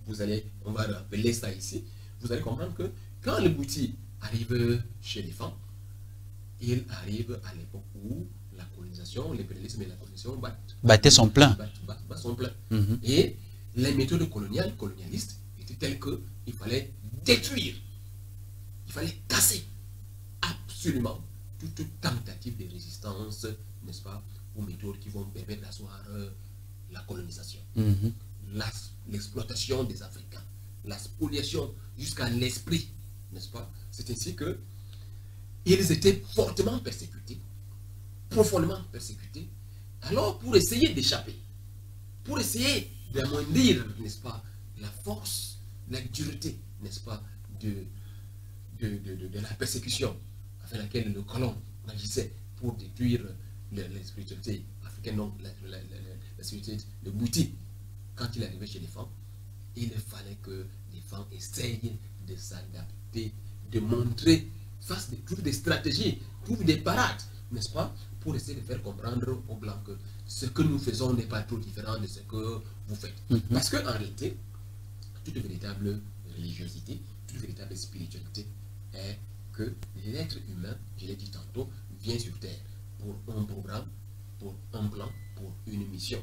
on va rappeler ça ici. Vous allez comprendre que quand le bouti arrive chez les femmes, il arrive à l'époque où la colonisation, l'impérialisme et la colonisation battaient son plein. Bat son plein. Et les méthodes colonialistes étaient telles qu'il fallait détruire, il fallait casser absolument toute tentative de résistance, n'est-ce pas, aux méthodes qui vont permettre d'asseoir la colonisation, l'exploitation des Africains, la spoliation jusqu'à l'esprit, n'est-ce pas? C'est ainsi que ils étaient fortement persécutés, profondément persécutés. Alors, pour essayer d'échapper, pour essayer d'amoindrir, n'est-ce pas, la force, la dureté, n'est-ce pas, de la persécution avec laquelle le colon agissait pour détruire la spiritualité africaine, donc la spiritualité de Bouti, quand il arrivait chez les femmes, il fallait que les femmes essayent de s'adapter, de montrer, trouvent des stratégies, trouvent des parades, n'est-ce pas, pour essayer de faire comprendre aux Blancs que ce que nous faisons n'est pas trop différent de ce que vous faites. Parce qu'en réalité, toute véritable religiosité, toute véritable spiritualité est que l'être humain, je l'ai dit tantôt, vient sur Terre pour un programme, pour un plan, pour une mission.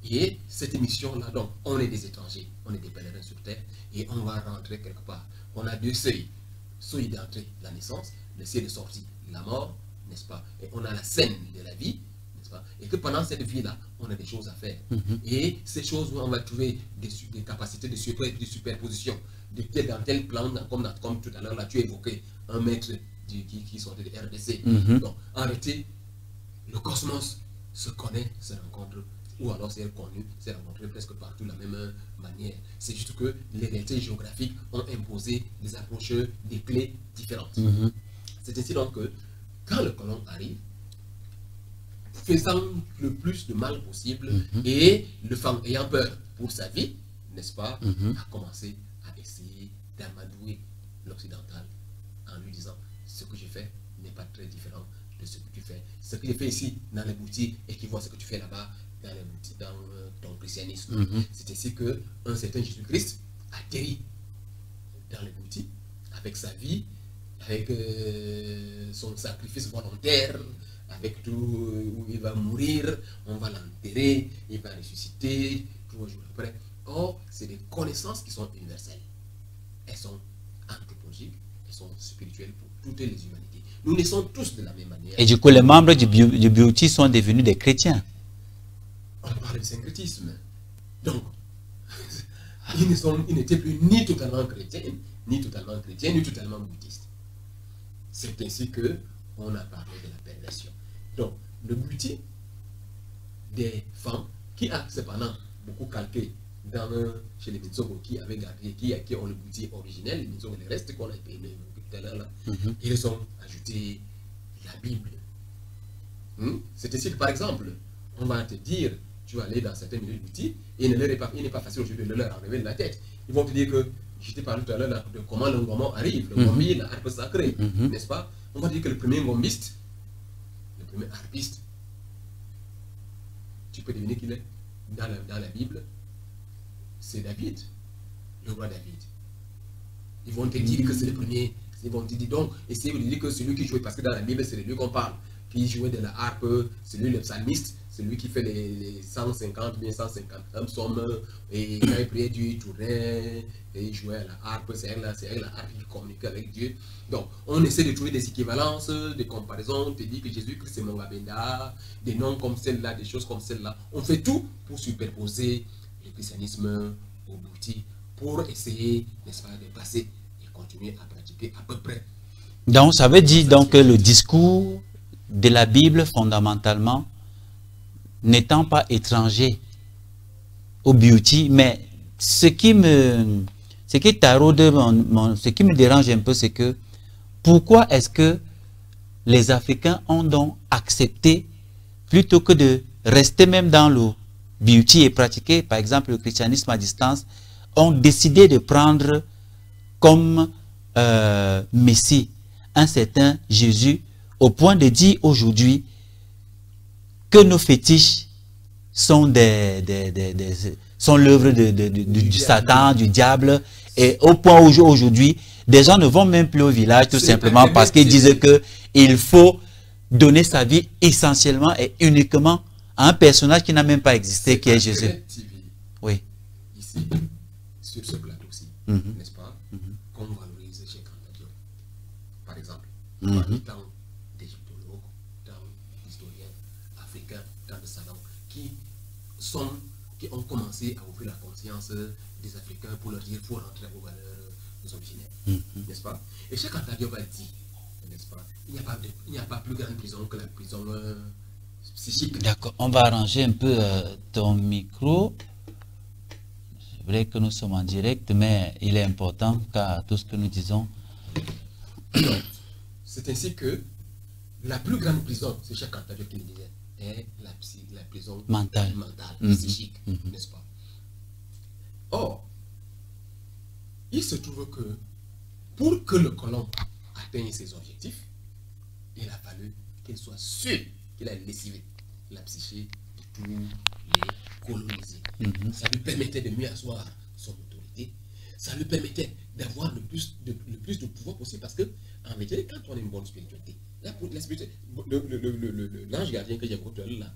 Et cette mission-là, donc, on est des étrangers, on est des pèlerins sur Terre, et on va rentrer quelque part. On a deux seuils. Seuil d'entrée, la naissance, le seuil de sortie, la mort, n'est-ce pas? Et on a la scène de la vie, n'est-ce pas? Et que pendant cette vie-là, on a des choses à faire. Et ces choses où on va trouver des capacités de superposition, de tel dans tel plan, comme tout à l'heure, là, tu évoquais un maître qui sortait de RDC. Donc, en réalité, le cosmos se connaît, se rencontre, ou alors c'est connu, c'est rencontré presque partout de la même manière. C'est juste que les réalités géographiques ont imposé des approches, des clés différentes. C'est ainsi donc que quand le colon arrive, faisant le plus de mal possible, et le femme ayant peur pour sa vie, n'est-ce pas, a commencé à essayer d'amadouer l'occidental en lui disant ce que je fais n'est pas très différent de ce que tu fais. Ce que je fais ici dans les boutiques équivaut à ce que tu fais là-bas dans ton christianisme. C'est ainsi qu'un certain Jésus-Christ atterrit dans les boutiques avec sa vie, avec son sacrifice volontaire, avec tout où il va mourir, on va l'enterrer, il va ressusciter 3 jours après. Or, c'est des connaissances qui sont universelles. Elles sont anthropologiques, elles sont spirituelles pour toutes les humanités. Nous naissons tous de la même manière. Et du coup, les membres du Bouti sont devenus des chrétiens. On parle de syncrétisme. Donc, ils n'étaient plus ni totalement chrétiens, ni totalement bouddhistes. C'est ainsi que on a parlé de la perversion. Donc, le Bouti des femmes qui a cependant beaucoup calqué chez les Minsogo qui avaient gardé, qui ont le Bouti originel, les Minsogo, les restes qu'on a évoqués tout à l'heure là, ils ont ajouté la Bible. C'est ainsi que par exemple, on va te dire, tu vas aller dans certains milieux de Bouti, et il n'est pas facile aujourd'hui de leur enlever la tête. Ils vont te dire que, je t'ai parlé tout à l'heure de comment le Ngomon arrive, le Ngombi, l'arbre sacré, n'est-ce pas? On va dire que le premier ngombiste, le premier harpiste, tu peux deviner qu'il est dans la Bible. C'est David, le roi David. Ils vont te dire que c'est le premier. Ils vont te dire donc, essayez de dire que c'est lui qui jouait, parce que dans la Bible, c'est de lui qu'on parle. Qui jouait de la harpe, c'est lui le psalmiste, c'est lui qui fait les 150, bien 151 psaumes, et quand il priait Dieu, il tournait, et il jouait à la harpe, c'est avec la harpe qu'il communiquait avec Dieu. Donc, on essaie de trouver des équivalences, des comparaisons, on te dit que Jésus-Christ c'est Mongabenda, des noms comme celle-là, des choses comme celle-là. On fait tout pour superposer le christianisme au bouti, pour essayer, n'est-ce pas, de passer et continuer à pratiquer à peu près. Donc, ça veut dire donc que le discours de la Bible, fondamentalement, n'étant pas étranger au beauty, mais ce qui me dérange un peu, c'est que pourquoi est-ce que les Africains ont donc accepté, plutôt que de rester même dans le beauty et pratiquer, par exemple, le christianisme à distance, ont décidé de prendre comme Messie un certain Jésus, au point de dire aujourd'hui que nos fétiches sont sont l'œuvre du Satan, du diable, et au point où aujourd'hui, des gens ne vont même plus au village tout simplement parce qu'ils disent qu'il faut donner sa vie essentiellement et uniquement à un personnage qui n'a même pas existé, qui est Jésus. Oui. Ici, sur ce plateau-ci, n'est-ce pas, qu'on valorise chez Cantadio, par exemple, parmi tant d'égyptologues, tant d'historiens africains, tant de savants, qui ont commencé à ouvrir la conscience des Africains pour leur dire qu'il faut rentrer à vos valeurs originaires, n'est-ce pas? Et chez Cantadio va dire, n'est-ce pas, il n'y a pas plus grande prison que la prison psychique. D'accord, on va arranger un peu ton micro. C'est vrai que nous sommes en direct, mais il est important car tout ce que nous disons. C'est ainsi que la plus grande prison, c'est chaque Cantadio qui le disait, est la prison mentale psychique, n'est-ce pas? Or, il se trouve que pour que le colon atteigne ses objectifs, il a fallu qu'il soit sûr qu'il a lessivé la psyché de tous les colonisés. Ça lui permettait de mieux asseoir son autorité. Ça lui permettait d'avoir le plus de pouvoir possible, parce que en vérité, quand on a une bonne spiritualité, l'ange gardien que j'ai évoqué là,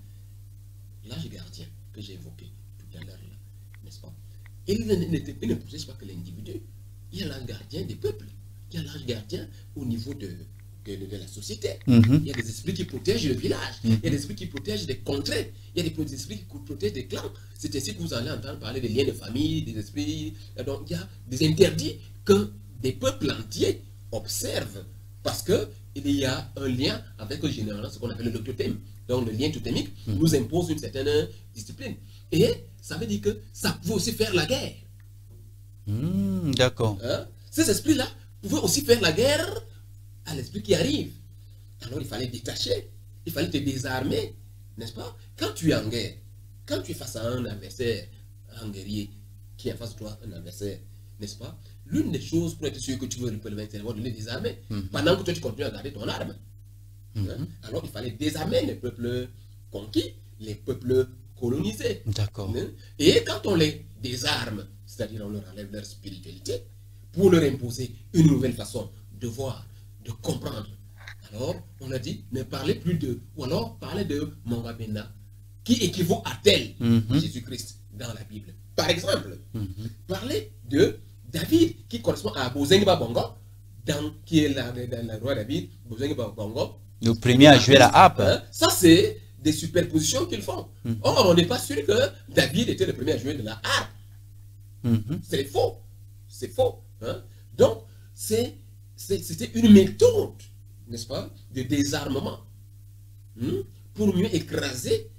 l'ange gardien que j'ai évoqué tout à l'heure là, n'est-ce pas? Il ne protège pas que l'individu. Il y a l'ange gardien des peuples. Il y a l'ange gardien au niveau de la société. Il y a des esprits qui protègent le village. Il y a des esprits qui protègent des contrées. Il y a des esprits qui protègent des clans. C'est ainsi que vous allez entendre parler des liens de famille, des esprits. Donc il y a des interdits que des peuples entiers observent, parce qu'il y a un lien avec généralement ce qu'on appelle le totem. Donc le lien totémique nous impose une certaine discipline. Et ça veut dire que ça pouvait aussi faire la guerre. D'accord. Ces esprits-là pouvaient aussi faire la guerre à l'esprit qui arrive. Alors il fallait détacher, il fallait te désarmer, n'est-ce pas? Quand tu es en guerre, quand tu es face à un adversaire, un guerrier qui est en face de toi, un adversaire, n'est-ce pas? L'une des choses pour être sûr que tu veux le c'est de les désarmer, pendant que toi tu continues à garder ton arme. Alors il fallait désarmer les peuples conquis, les peuples colonisés. D'accord. Et quand on les désarme, c'est-à-dire on leur enlève leur spiritualité, pour leur imposer une nouvelle façon de voir, de comprendre, alors on a dit ne parlez plus de, ou alors parlez de Mongabenda, qui équivaut à tel Jésus-Christ dans la Bible. Par exemple, parlez de David, qui correspond à Bozengba Bongo, qui est le roi David, Bozengba Bongo. Le premier à jouer la harpe. Ça, c'est des superpositions qu'ils font. Or, on n'est pas sûr que David était le premier à jouer de la harpe. C'est faux. C'est faux. Donc, c'était une méthode, n'est-ce pas, de désarmement pour mieux écraser.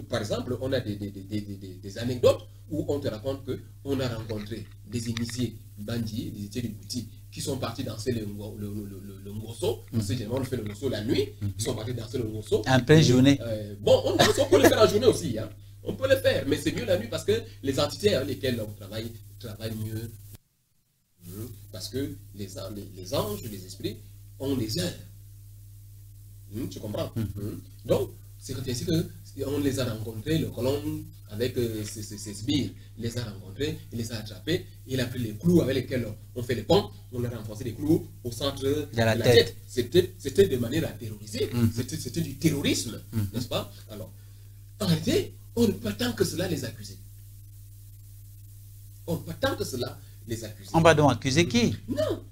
Par exemple, on a des anecdotes où on te raconte qu'on a rencontré des initiés bandits, des initiés de Bouti, qui sont partis danser le ngosso. C'est généralement on fait le ngosso la nuit. Ils sont partis danser le ngosso. En pleine journée. Bon, on peut le faire en journée aussi. On peut le faire, mais c'est mieux la nuit parce que les entités avec lesquelles on travaillent mieux. Parce que les anges, les esprits ont des heures. Tu comprends? Donc, C'est ainsi qu'on les a rencontrés, le colon avec ses sbires, il les a rencontrés, il les a attrapés, il a pris les clous avec lesquels on fait les ponts, on a renforcé des clous au centre de la tête. C'était de manière à terroriser, c'était du terrorisme, n'est-ce pas? Alors, en réalité, on ne peut pas tant que cela les accuser. On ne peut pas tant que cela les accuser. On va donc accuser qui? Non.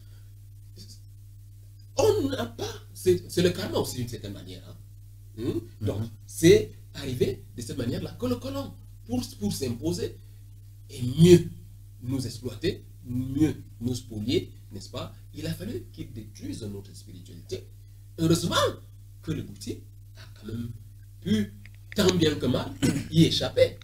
On n'a pas... C'est le karma aussi d'une certaine manière. Hein. Donc, c'est arrivé de cette manière-là que le colon, pour s'imposer et mieux nous exploiter, mieux nous spolier, n'est-ce pas? Il a fallu qu'il détruise notre spiritualité. Heureusement que le Bouddhi a quand même pu, tant bien que mal, y échapper.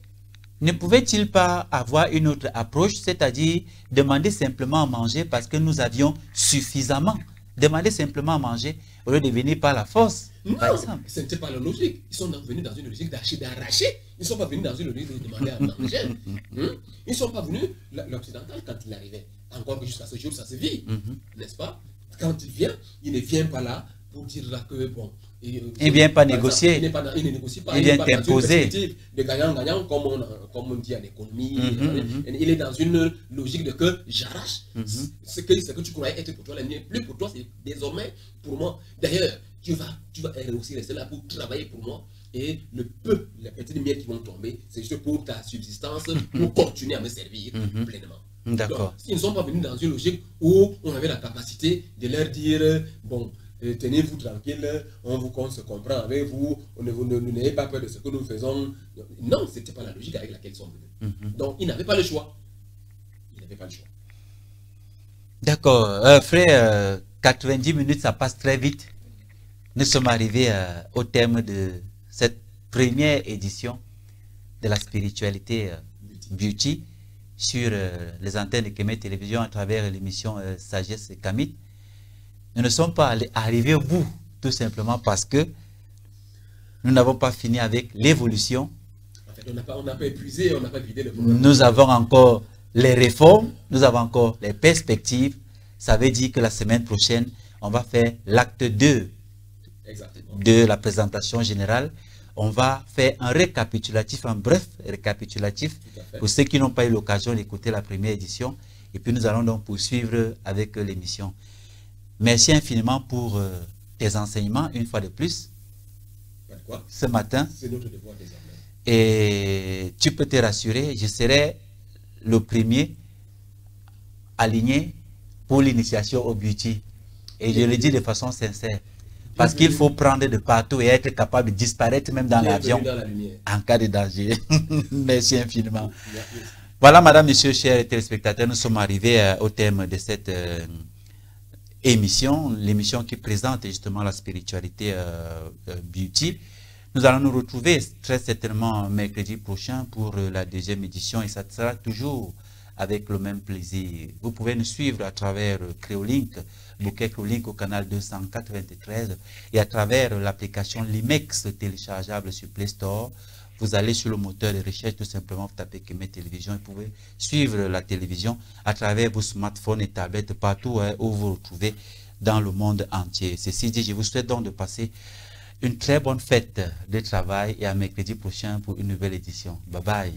Ne pouvait-il pas avoir une autre approche, c'est-à-dire demander simplement à manger parce que nous avions suffisamment? Demander simplement à manger au lieu de venir par la force, non, par exemple. Ce n'était pas la logique. Ils sont venus dans une logique d'arracher. Ils ne sont pas venus dans une logique de demander à manger. Ils ne sont pas venus, l'occidental, quand il arrivait, encore que jusqu'à ce jour, ça se vit, n'est-ce pas? Quand il vient, il ne vient pas là pour dire là que, bon... Il ne vient pas négocier. Il ne négocie pas. Il vient t'imposer. De gagnant-gagnant, comme on dit à l'économie. Il est dans une logique de que j'arrache. Ce que tu croyais être pour toi, la mienne, plus pour toi, c'est désormais pour moi. D'ailleurs, tu vas aussi rester là pour travailler pour moi. Et le peu, les petites miettes qui vont tomber, c'est juste pour ta subsistance, pour continuer à me servir pleinement. D'accord. Ils ne sont pas venus dans une logique où on avait la capacité de leur dire, bon, tenez-vous tranquille, on se comprend avec vous, n'ayez pas peur de ce que nous faisons. Non, ce n'était pas la logique avec laquelle ils sont venus. Donc, ils n'avaient pas le choix. Ils n'avaient pas le choix. D'accord. Frère, 90 minutes, ça passe très vite. Nous sommes arrivés au terme de cette première édition de la spiritualité Beauty sur les antennes de Kemet Télévision à travers l'émission Sagesse et Kamit. Nous ne sommes pas arrivés au bout, tout simplement parce que nous n'avons pas fini avec l'évolution. En fait, on n'a pas épuisé, on n'a pas vidé le problème. Nous avons encore les réformes, nous avons encore les perspectives. Ça veut dire que la semaine prochaine, on va faire l'acte 2 de la présentation générale. On va faire un récapitulatif, un bref récapitulatif pour ceux qui n'ont pas eu l'occasion d'écouter la première édition. Et puis nous allons donc poursuivre avec l'émission. Merci infiniment pour tes enseignements, une fois de plus, ce matin. C'est notre devoir désormais. Et tu peux te rassurer, je serai le premier aligné pour l'initiation au Beauty. Et je le dis de façon sincère. Parce qu'il faut prendre de partout et être capable de disparaître même dans l'avion en cas de danger. Merci infiniment. Voilà, madame, monsieur, chers téléspectateurs, nous sommes arrivés au terme de cette émission, l'émission qui présente justement la spiritualité Beauty. Nous allons nous retrouver très certainement mercredi prochain pour la deuxième édition et ça sera toujours avec le même plaisir. Vous pouvez nous suivre à travers Créolink, bouquet Créolink au canal 293 et à travers l'application Limex téléchargeable sur Play Store. Vous allez sur le moteur de recherche, tout simplement, vous tapez Kemet Télévision et vous pouvez suivre la télévision à travers vos smartphones et tablettes partout où vous vous retrouvez dans le monde entier. Ceci dit, je vous souhaite donc de passer une très bonne fête de travail et à mercredi prochain pour une nouvelle édition. Bye bye.